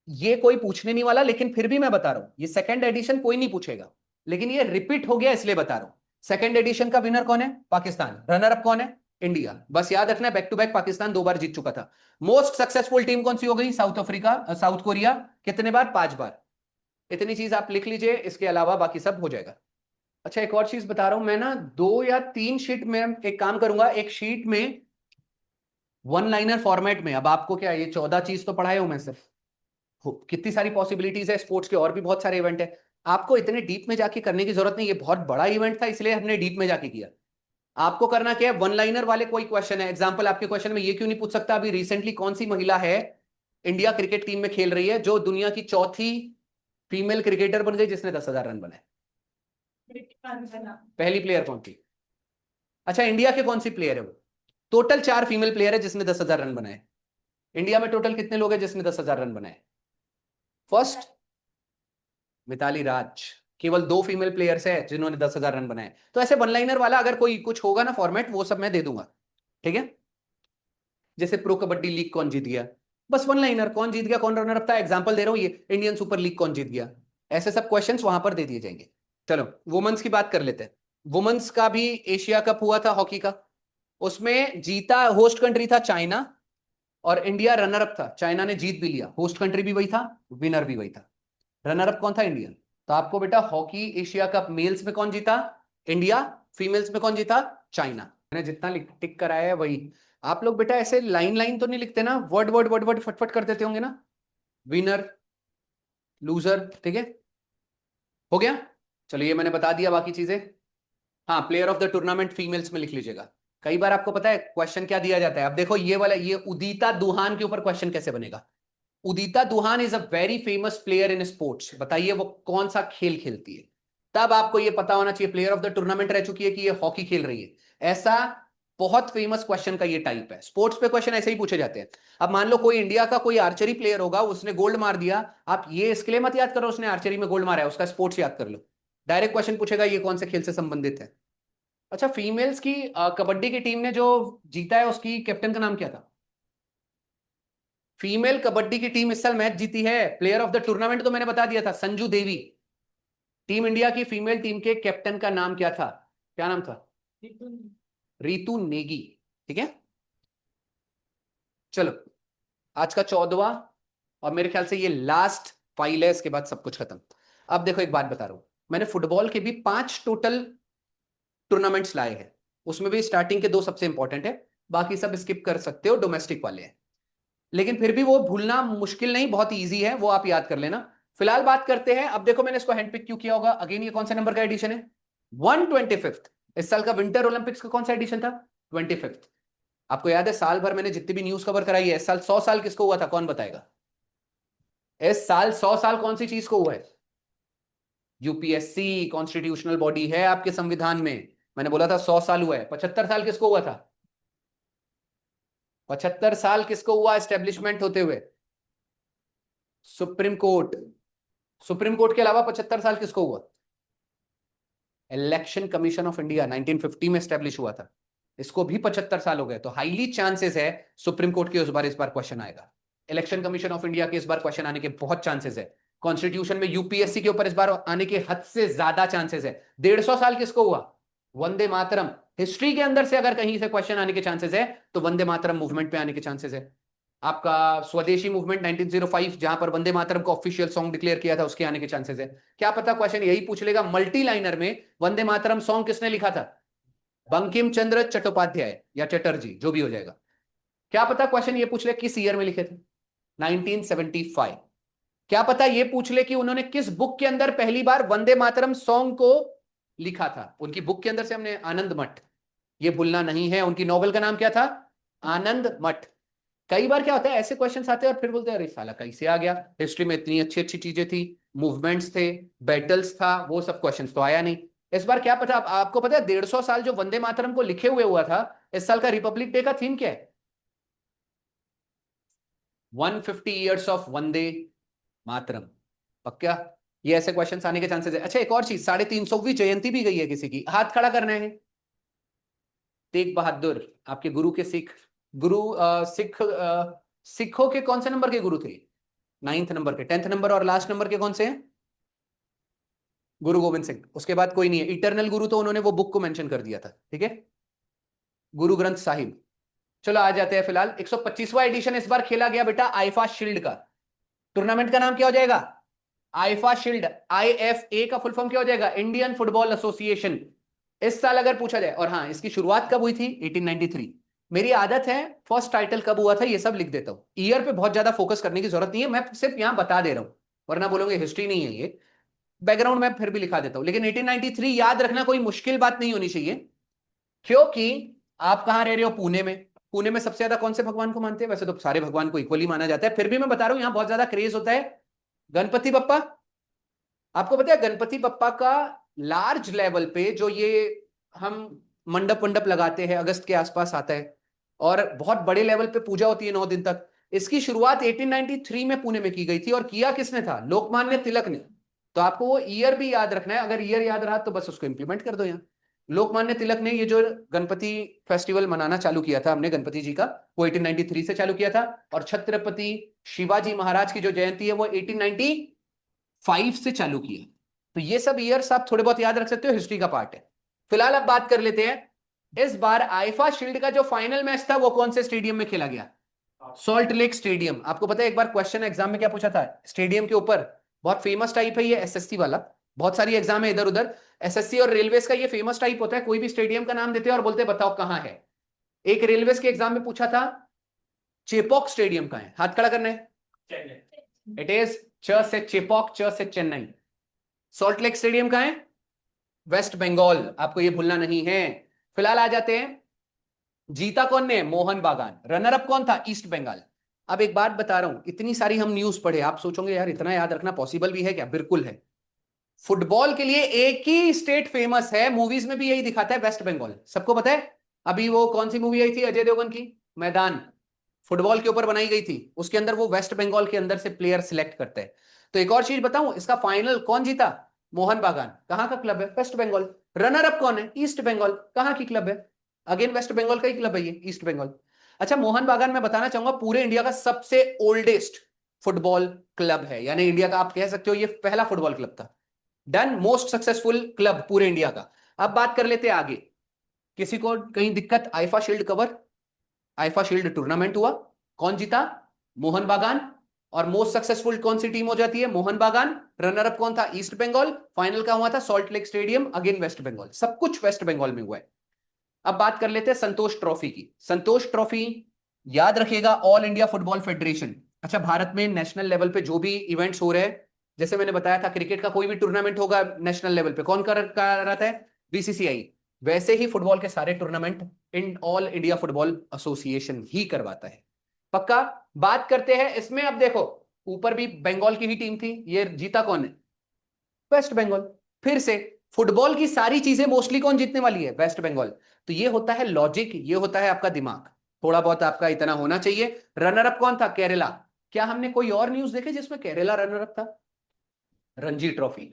ये कोई पूछने नहीं वाला, लेकिन फिर भी मैं बता रहा हूं, ये सेकंड एडिशन कोई नहीं पूछेगा, लेकिन ये रिपीट हो गया इसलिए बता रहा हूं। सेकंड एडिशन का विनर कौन है, पाकिस्तान। रनर अप कौन है, इंडिया। बस याद रखना है, बैक टू बैक पाकिस्तान 2 बार जीत चुका था। मोस्ट सक्सेसफुल टीम कौन सी हो गई, साउथ अफ्रीका, साउथ कोरिया। कितने बार, 5 बार। इतनी चीज आप लिख लीजिए, इसके अलावा बाकी सब हो जाएगा। अच्छा एक और चीज बता रहा हूं मैं ना, 2 या 3 शीट में एक काम करूंगा, एक शीट में वन लाइनर फॉर्मेट में। अब आपको क्या, ये 14 चीज तो पढ़ाए हूं मैं सिर्फ, कितनी सारी पॉसिबिलिटीज है स्पोर्ट्स के, और भी बहुत सारे इवेंट है। आपको इतने डीप में जाके करने की जरूरत नहीं, ये बहुत बड़ा इवेंट था इसलिए हमने डीप में जाके किया। आपको करना क्या है, वन लाइनर वाले कोई क्वेश्चन है, एग्जांपल आपके क्वेश्चन में ये क्यों नहीं पूछ सकता, अभी रिसेंटली कौन सी महिला है इंडिया क्रिकेट टीम में खेल रही है, जो दुनिया की चौथी फीमेल क्रिकेटर बन गई जिसने 10,000 रन बनाए। पहली प्लेयर कौन थी, अच्छा इंडिया के कौन सी प्लेयर है वो। टोटल 4 फीमेल प्लेयर है जिसने 10,000 रन बनाए। इंडिया में टोटल कितने लोग हैं जिसने 10,000 रन बनाए। फर्स्ट मिताली राज। केवल 2 फीमेल प्लेयर्स है जिन्होंने 10,000 रन बनाए। तो ऐसे वन लाइनर वाला अगर कोई कुछ होगा ना फॉर्मेट, वो सब मैं दे दूंगा, ठीक है। जैसे प्रो कबड्डी लीग कौन जीत गया, बस वन लाइनर, कौन जीत गया, कौन रनर अप था, एग्जांपल दे रहा हूं, ये इंडियन सुपर लीग कौन जीत गया। ऐसे सब क्वेश्चंस वहां पर दे दिए जाएंगे। चलो वुमेन्स की बात कर लेते हैं। वुमेन्स का भी एशिया कप हुआ था हॉकी का, उसमें जीता, होस्ट कंट्री था चाइना, और इंडिया रनर अप था। चाइना ने जीत भी लिया, होस्ट कंट्री भी वही था, विनर भी वही था। रनर अप कौन था, इंडिया। तो आपको बेटा हॉकी एशिया कप मेल्स में कौन जीता, इंडिया। फीमेल्स में कौन जीता, चाइना। मैंने जितना टिक कराया है वही। आप लोग बेटा ऐसे लाइन लाइन तो नहीं लिखते ना, वर्ड वर्ड वर्ड वर्ड फटफट कर देते होंगे ना, विनर लूजर, ठीक है, हो गया। चलो ये मैंने बता दिया बाकी चीजें। हाँ player of the tournament females में लिख लीजिएगा। कई बार आपको पता है क्वेश्चन क्या दिया जाता है, अब देखो ये वाला, ये उदिता दुहान के ऊपर क्वेश्चन कैसे बनेगा। Udita Duhan is a very famous player in sports, बताइए वो कौन सा खेल खेलती है। तब आपको ये पता होना चाहिए, प्लेयर ऑफ द टूर्नामेंट रह चुकी है कि ये हॉकी खेल रही है। ऐसा बहुत फेमस क्वेश्चन का ये टाइप है, स्पोर्ट्स पे क्वेश्चन ऐसे ही पूछे जाते हैं। अब मान लो कोई इंडिया का कोई आर्चरी प्लेयर होगा, उसने गोल्ड मार दिया, आप ये इसके लिए मत याद करो उसने आर्चरी में गोल्ड मारा है, उसका स्पोर्ट्स याद कर लो। डायरेक्ट क्वेश्चन पूछेगा ये कौन से खेल से संबंधित है। अच्छा फीमेल्स की कबड्डी की टीम ने जो जीता है, उसकी कैप्टन का नाम क्या था। फीमेल कबड्डी की टीम इस साल मैच जीती है, प्लेयर ऑफ द टूर्नामेंट तो मैंने बता दिया था, संजू देवी। टीम इंडिया की फीमेल टीम के कैप्टन का नाम क्या था, क्या नाम था, रीतू नेगी, ठीक है। चलो आज का 14वां और मेरे ख्याल से ये लास्ट फाइल है, इसके बाद सब कुछ खत्म। अब देखो एक बात बता रहा हूं, मैंने फुटबॉल के भी 5 टोटल टूर्नामेंट्स लाए हैं, उसमें भी स्टार्टिंग के 2 सबसे इंपॉर्टेंट है, बाकी सब स्किप कर सकते हो, डोमेस्टिक वाले हैं। लेकिन फिर भी वो भूलना मुश्किल नहीं, बहुत इजी है, वो आप याद कर लेना। फिलहाल बात करते हैं, अब देखो मैंने इसको हैंडपिक क्यों किया होगा, अगेन ये कौन सा नंबर का एडिशन है, 125th। इस साल का विंटर ओलंपिक्स का कौन सा एडिशन था, 25th। आपको याद है साल भर मैंने जितनी भी न्यूज कवर कराई है, इस साल 100 साल किसको हुआ था, कौन बताएगा। इस साल 100 साल कौन सी चीज को हुआ है, यूपीएससी कॉन्स्टिट्यूशनल बॉडी है आपके संविधान में। मैंने बोला था 100 साल हुआ है, 75 साल किसको हुआ था, 75 साल किसको हुआ एस्टेब्लिशमेंट होते हुए, सुप्रीम कोर्ट। सुप्रीम कोर्ट के अलावा 75 साल किसको हुआ, इलेक्शन कमीशन ऑफ इंडिया 1950 में स्टैब्लिश हुआ था, इसको भी 75 साल हो गए। तो हाईली चांसेस है सुप्रीम कोर्ट के इस बार क्वेश्चन आएगा, इलेक्शन कमीशन ऑफ इंडिया के इस बार क्वेश्चन आने के बहुत चांसेस है, कॉन्स्टिट्यूशन में यूपीएससी के ऊपर इस बार आने के हद से ज्यादा चांसेस है। 150 साल किसको हुआ, वंदे मातरम। हिस्ट्री के अंदर से अगर कहीं से क्वेश्चन आने के चांसेस है तो वंदे मातरम मूवमेंट पे आने के चांसेस है। आपका स्वदेशी मूवमेंट 1905, जहां पर वंदे मातरम को ऑफिशियल सॉन्ग डिक्लेयर किया था, उसके आने के चांसेस है। क्या पता क्वेश्चन यही पूछ लेगा, मल्टी लाइनर में वंदे मातरम सॉन्ग किसने लिखा था, बंकिम चंद्र चट्टोपाध्याय या चटर्जी, जो भी हो जाएगा। क्या पता क्वेश्चन ये पूछ ले किस ईयर में लिखे थे, 1975। क्या पता ये पूछ ले कि उन्होंने किस बुक के अंदर पहली बार वंदे मातरम सॉन्ग को लिखा था। उनकी बुक के अंदर से हमने आनंद मठ, ये भूलना नहीं है। उनकी नॉवेल का नाम क्या था? आनंद मठ। कई बार क्या होता है, ऐसे क्वेश्चंस आते हैं और फिर बोलते हैं अरे साला कैसे आ गया, हिस्ट्री में इतनी अच्छी अच्छी चीजें थी, मूवमेंट्स थे, बैटल्स था, वो सब क्वेश्चंस तो आया नहीं। इस बार क्या पता, आपको पता है 150 साल जो वंदे मातरम को लिखे हुए हुआ था, इस साल का रिपब्लिक डे का थीम क्या है? 150 ईयर्स ऑफ वंदे मातरम। पक्का? ये ऐसे क्वेश्चंस आने के चांसेस है। अच्छा एक और चीज, 350वीं जयंती भी गई है किसी की, हाथ खड़ा करना है। तेग बहादुर आपके गुरु के सिख गुरु, सिखों के कौन से नंबर के गुरु थे? 9th नंबर के, 10th नंबर और लास्ट नंबर के कौन से हैं? गुरु गोविंद सिंह। उसके बाद कोई नहीं है। इटरनल गुरु तो उन्होंने वो बुक को मेंशन कर दिया था, ठीक है, गुरु ग्रंथ साहिब। चलो आ जाते हैं, फिलहाल 125वां एडिशन इस बार खेला गया बेटा आईफा शील्ड का। टूर्नामेंट का नाम क्या हो जाएगा? IIFA shield. IFA का फुल फॉर्म क्या हो जाएगा? Indian football association. इस साल अगर पूछा जाए, और हाँ इसकी शुरुआत कब हुई थी? 1893। मेरी आदत है फर्स्ट टाइटल कब हुआ था ये सब लिख देता हूं, ईयर पे बहुत ज्यादा फोकस करने की जरूरत नहीं है, मैं सिर्फ यहां बता दे रहा हूं, वरना बोलोगे हिस्ट्री नहीं है ये। बैकग्राउंड में फिर भी लिखा देता हूं, लेकिन 1893 याद रखना कोई मुश्किल बात नहीं होनी चाहिए, क्योंकि आप कहां रह रहे हो? पुणे में। पुणे में सबसे ज्यादा कौन से भगवान को मानते हैं? वैसे तो सारे भगवान को इक्वली माना जाता है, फिर भी मैं बता रहा हूं यहां बहुत ज्यादा क्रेज होता है गणपति बप्पा। आपको पता है गणपति बप्पा का लार्ज लेवल पे जो ये हम मंडप मंडप लगाते हैं, अगस्त के आसपास आता है और बहुत बड़े लेवल पे पूजा होती है 9 दिन तक। इसकी शुरुआत 1893 में पुणे में की गई थी, और किया किसने था? लोकमान्य तिलक ने। तो आपको वो ईयर भी याद रखना है, अगर ईयर याद रहा तो बस उसको इंप्लीमेंट कर दो यहाँ। लोकमान्य तिलक ने ये जो गणपति फेस्टिवल मनाना चालू किया था हमने गणपति जी का, वो 1893 से चालू किया था। और छत्रपति शिवाजी महाराज की जो जयंती है वो 1895 से चालू किया। तो ये सब ईयर्स आप थोड़े बहुत याद रख सकते हो, हिस्ट्री का पार्ट है। फिलहाल अब बात कर लेते हैं, इस बार आईफा शील्ड का जो फाइनल मैच था वो कौन से स्टेडियम में खेला गया? Salt Lake stadium. आपको पता है एक बार क्वेश्चन एग्जाम में क्या पूछा था स्टेडियम के ऊपर? बहुत फेमस टाइप है ये, SSC वाला। बहुत सारी एग्जाम है इधर उधर, SSC और रेलवेज का ये फेमस टाइप होता है, कोई भी स्टेडियम का नाम देते हैं और बोलते हैं बताओ कहां है। एक रेलवेज के एग्जाम में पूछा था चेपॉक स्टेडियम का है, हाथ खड़ा करना है। इट इज च से चेपॉक, च से चेन्नई। सॉल्ट लेक स्टेडियम का है वेस्ट बंगाल, आपको ये भूलना नहीं है। फिलहाल आ जाते हैं, जीता कौन ने? मोहन बागान। रनर अप कौन था? ईस्ट बंगाल। अब एक बात बता रहा हूं, इतनी सारी हम न्यूज पढ़े, आप सोचोगे यार इतना याद रखना पॉसिबल भी है क्या? बिल्कुल है। फुटबॉल के लिए एक ही स्टेट फेमस है, मूवीज में भी यही दिखाता है, वेस्ट बंगाल। सबको पता है। अभी वो कौन सी मूवी आई थी अजय देवगन की, मैदान, फुटबॉल के ऊपर बनाई गई थी, उसके अंदर वो वेस्ट बंगाल के अंदर से प्लेयर सिलेक्ट करते हैं। तो एक और चीज बताऊं, इसका फाइनल कौन जीता? मोहन बागान। कहां का क्लब है? वेस्ट बंगाल। रनर अप कौन है? ईस्ट बंगाल। कहां की क्लब है? अगेन वेस्ट बंगाल का ही क्लब है ये, ईस्ट बंगाल। अच्छा मोहन बागान मैं बताना चाहूंगा पूरे इंडिया का सबसे ओल्डेस्ट फुटबॉल क्लब है, यानी इंडिया का आप कह सकते हो ये पहला फुटबॉल क्लब था। डन, मोस्ट सक्सेसफुल क्लब पूरे इंडिया का। अब बात कर लेते हैं आगे, किसी को कहीं दिक्कत? IIFA shield cover, IIFA shield tournament हुआ, कौन जीता? मोहन बागान। और मोस्ट सक्सेसफुल कौन सी टीम हो जाती है? मोहन बागान। रनर अप कौन था? ईस्ट बंगाल। फाइनल का हुआ था Salt Lake Stadium, again West Bengal. सब कुछ वेस्ट बंगाल में हुआ है। अब बात कर लेते हैं संतोष ट्रॉफी की। संतोष ट्रॉफी याद रखिएगा, ऑल इंडिया फुटबॉल फेडरेशन। अच्छा भारत में नेशनल लेवल पे जो भी इवेंट्स हो रहे हैं, जैसे मैंने बताया था क्रिकेट का कोई भी टूर्नामेंट होगा नेशनल लेवल पे, कौन कराता है? BCCI। वैसे ही फुटबॉल के सारे टूर्नामेंट इन ऑल इंडिया फुटबॉल एसोसिएशन ही करवाता है। पक्का? बात करते हैं इसमें, अब देखो ऊपर भी बंगाल की ही टीम थी, ये जीता कौन है? वेस्ट बंगाल। फिर से फुटबॉल की सारी चीजें मोस्टली कौन जीतने वाली है? वेस्ट बंगाल। तो ये होता है लॉजिक, ये होता है आपका दिमाग, थोड़ा बहुत आपका इतना होना चाहिए। रनर अप कौन था? केरला। क्या हमने कोई और न्यूज देखे जिसमें केरला रनर अप था? रणजी ट्रॉफी,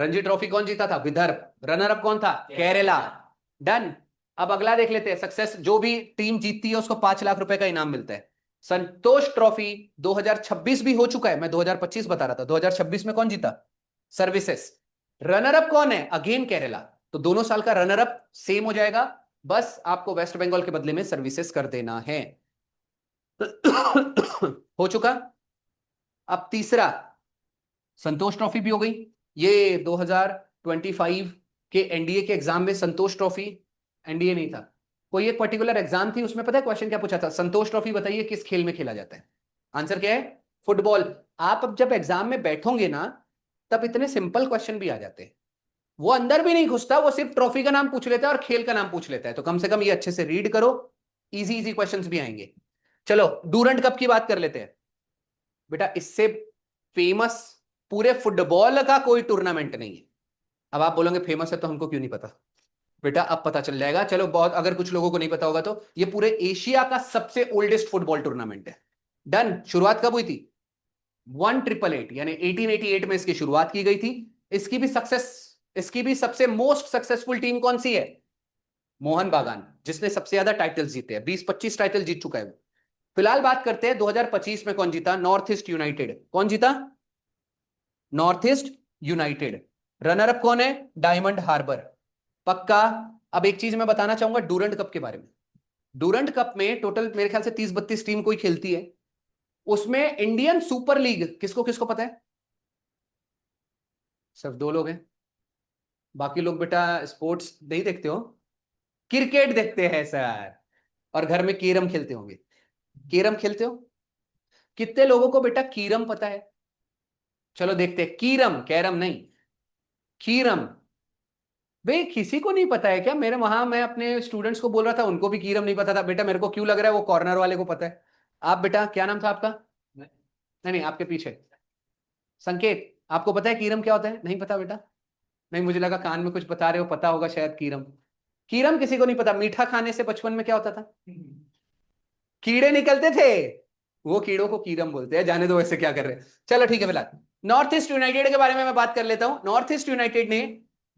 रणजी ट्रॉफी कौन जीता था? विदर्भ। रनर अप कौन था? केरला। डन। अब अगला देख लेते हैं, सक्सेस जो भी टीम जीतती है उसको 5 लाख रुपए का इनाम मिलता है। संतोष ट्रॉफी 2026 भी हो चुका है, मैं 2025 बता रहा था, 2026 में कौन जीता? सर्विसेज। रनर अप कौन है? अगेन केरला। तो दोनों साल का रनर अप सेम हो जाएगा, बस आपको वेस्ट बंगाल के बदले में सर्विसेज कर देना है। हो चुका। अब तीसरा, संतोष ट्रॉफी भी हो गई। ये 2025 के एनडीए के एग्जाम में संतोष ट्रॉफी, एनडीए नहीं था, कोई एक पर्टिकुलर एग्जाम थी, उसमें पता है क्वेश्चन क्या पूछा था? संतोष ट्रॉफी बताइए किस खेल में खेला जाता है? आंसर क्या है? फुटबॉल। आप अब जब एग्जाम में बैठोगे ना, तब इतने सिंपल क्वेश्चन भी आ जाते हैं। वो अंदर भी नहीं घुसता, वो सिर्फ ट्रॉफी का नाम पूछ लेता है और खेल का नाम पूछ लेता है। तो कम से कम ये अच्छे से रीड करो, इजी इजी क्वेश्चंस भी आएंगे। चलो डूरंड कप की बात कर लेते हैं। बेटा इससे फेमस पूरे फुटबॉल का कोई टूर्नामेंट नहीं है। अब आप बोलोगे फेमस है तो हमको क्यों नहीं पता। बेटा अब पता चल जाएगा। चलो बहुत, अगर कुछ लोगों को नहीं पता होगा तो ये पूरे एशिया का सबसे ओल्डेस्ट फुटबॉल टूर्नामेंट है। डन। शुरुआत कब हुई थी? 1888 यानी 1888 में इसकी शुरुआत की गई थी। इसकी भी सबसे मोस्ट सक्सेसफुल टीम कौन सी है? मोहन बागान, जिसने सबसे ज्यादा टाइटल्स जीते हैं, 20-25 टाइटल जीत चुका है वो। फिलहाल बात करते हैं 2025 में कौन जीता। North East United. कौन जीता? North East United. Runner up कौन है? डायमंड हार्बर। पक्का। अब एक चीज मैं बताना चाहूंगा डूरंड कप के बारे में। डूरंड कप में टोटल मेरे ख्याल से 30-32 टीम कोई खेलती है। उसमें इंडियन सुपर लीग किसको किसको पता है? सिर्फ 2 लोग हैं। बाकी लोग बेटा स्पोर्ट्स नहीं देखते हो, क्रिकेट देखते हैं सर। और घर में कैरम खेलते होंगे। कैरम खेलते हो? कितने लोगों को बेटा कीरम पता है? चलो देखते हैं। कीरम, कैरम नहीं, कीरम। भाई किसी को नहीं पता है क्या? मेरे वहां मैं अपने स्टूडेंट्स को बोल रहा था, उनको भी कीरम नहीं पता था। बेटा मेरे को क्यों लग रहा है वो कॉर्नर वाले को पता है। आप बेटा क्या नाम था आपका? नहीं नहीं, आपके पीछे संकेत। आपको पता है कीरम क्या होता है? नहीं पता बेटा? नहीं, मुझे लगा कान में कुछ बता रहे हो, पता होगा शायद कीरम। कीरम किसी को नहीं पता। मीठा खाने से बचपन में क्या होता था? कीड़े निकलते थे। वो कीड़ों को कीरम बोलते हैं। जाने दो वैसे क्या कर रहे हैं। चलो ठीक है। फिलहाल नॉर्थ ईस्ट यूनाइटेड के बारे में मैं बात कर लेता हूं। नॉर्थ ईस्ट यूनाइटेड ने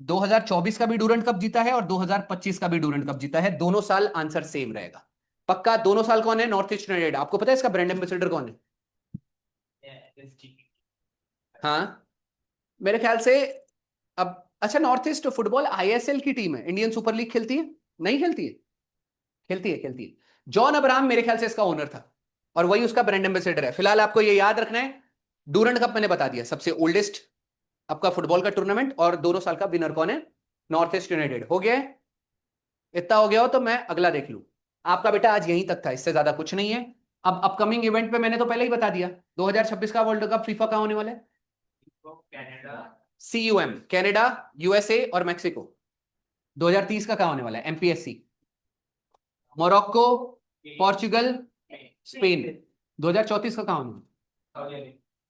2024 का भी डूरंड कप जीता है और 2025 का भी डूरंड कप जीता है। दोनों साल आंसर सेम रहेगा। पक्का। दोनों साल कौन है नॉर्थ ईस्ट यूनाइटेड? आपको पता है इसका ब्रांड एम्बेसडर कौन है? हाँ मेरे ख्याल से। अब अच्छा, नॉर्थ ईस्ट फुटबॉल आईएसएल की टीम है। इंडियन सुपर लीग खेलती है? नहीं खेलती है? खेलती है, खेलती है। जॉन अब्राहम मेरे ख्याल से इसका ओनर था और वही उसका ब्रांड एम्बेसडर है। फिलहाल आपको ये याद रखना है, डूरंड कप मैंने बता दिया, सबसे ओल्डेस्ट आपका फुटबॉल का टूर्नामेंट, और दोनों साल का विनर कौन है? North East United. हो गया है? इतना हो गया हो तो मैं अगला देख लूं। आपका बेटा आज यहीं तक था, इससे ज्यादा कुछ नहीं है। अब अपकमिंग इवेंट पे मैंने तो पहले ही बता दिया, 2026 का वर्ल्ड कप फीफा कहाँ होने वाला है? CUM, कनाडा, यूएसए और मेक्सिको। 2030 का कहाँ होने वाला है? MPSC, Morocco, Portugal, Spain. 2034 का कहाँ होने वाला?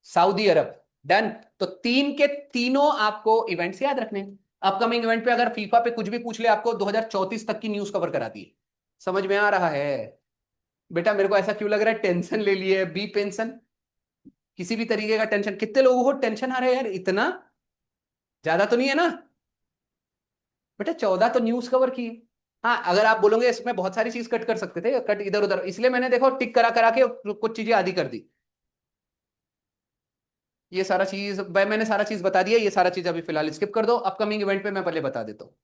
सऊदी अरब। डन। तो तीन के तीनों आपको इवेंट्स याद रखने हैं। अपकमिंग इवेंट पे अगर फीफा पे कुछ भी पूछ ले आपको, 2034 तक की न्यूज कवर कराती है। समझ में आ रहा है? बेटा मेरे को ऐसा क्यों लग रहा है टेंशन ले लिए? बी टेंशन, किसी भी तरीके का टेंशन। कितने लोगों को टेंशन आ रहा है यार? इतना ज्यादा तो नहीं है ना? बेटा 14 तो न्यूज कवर की है। हाँ अगर आप बोलोगे इसमें बहुत सारी चीज कट कर सकते थे, कट इधर उधर, इसलिए मैंने देखो टिक करा करा के कुछ चीजें आधी कर दी। ये सारा चीज मैंने सारा चीज बता दिया। ये सारा चीज अभी फिलहाल स्किप कर दो। अपकमिंग इवेंट पे मैं पहले बता देता हूँ।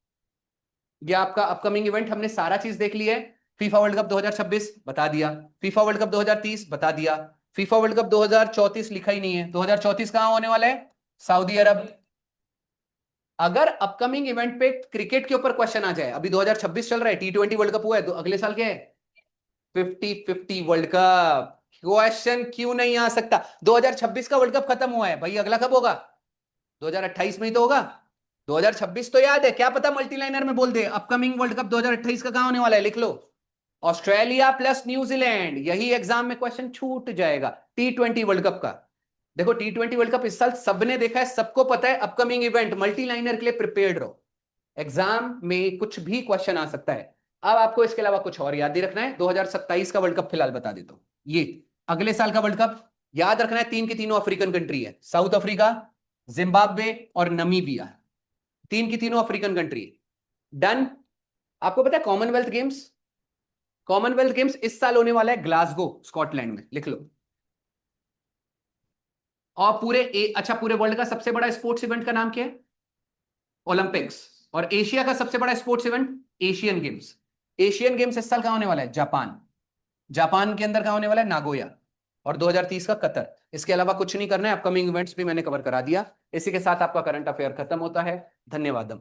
ये आपका अपकमिंग इवेंट, हमने सारा चीज देख ली है। फीफा वर्ल्ड कप 2026 बता दिया, फीफा वर्ल्ड कप 2030 बता दिया, फीफा वर्ल्ड कप 2034 लिखा ही नहीं है। 2034 कहां होने वाला है? सऊदी अरब। अगर अपकमिंग इवेंट पे क्रिकेट के ऊपर क्वेश्चन आ जाए, अभी 2026 चल रहा है, T20 वर्ल्ड कप हुआ है, तो अगले साल क्या है? 50-50 वर्ल्ड कप। क्वेश्चन क्यों नहीं आ सकता? 2026 का वर्ल्ड कप खत्म हुआ है भाई, अगला कब होगा? 2028 में ही तो होगा। 2026 तो याद है, क्या पता मल्टीलाइनर में बोल दे। अपकमिंग वर्ल्ड कप 2028 का कहां होने वाला है? लिख लो, ऑस्ट्रेलिया प्लस न्यूजीलैंड। यही एग्जाम में क्वेश्चन छूट जाएगा। T20 वर्ल्ड कप का देखो, T20 वर्ल्ड कप इस साल सबने देखा है, सबको पता है। अपकमिंग इवेंट मल्टीलाइनर के लिए प्रिपेयर्ड रहो, एग्जाम में कुछ भी क्वेश्चन आ सकता है। अब आपको इसके अलावा कुछ और याद ही रखना है। 2027 का वर्ल्ड कप फिलहाल बता देता हूं। ये अगले साल का वर्ल्ड कप याद रखना है। तीन की तीनों अफ्रीकन कंट्री है, साउथ अफ्रीका, जिम्बाब्वे और नमीबिया। तीन की तीनों अफ्रीकन कंट्री है। डन। आपको पता है कॉमनवेल्थ गेम्स इस साल होने वाला है ग्लासगो स्कॉटलैंड में, लिख लो। और अच्छा, पूरे वर्ल्ड का सबसे बड़ा स्पोर्ट्स इवेंट का नाम क्या है? ओलंपिक्स। और एशिया का सबसे बड़ा sports event Asian games. Asian games इस साल कहां होने वाला है? जापान। जापान के अंदर कहां होने वाला है? नागोया। और 2030 का कतर। इसके अलावा कुछ नहीं करना है। अपकमिंग इवेंट्स भी मैंने कवर करा दिया। इसी के साथ आपका करंट अफेयर खत्म होता है। धन्यवाद।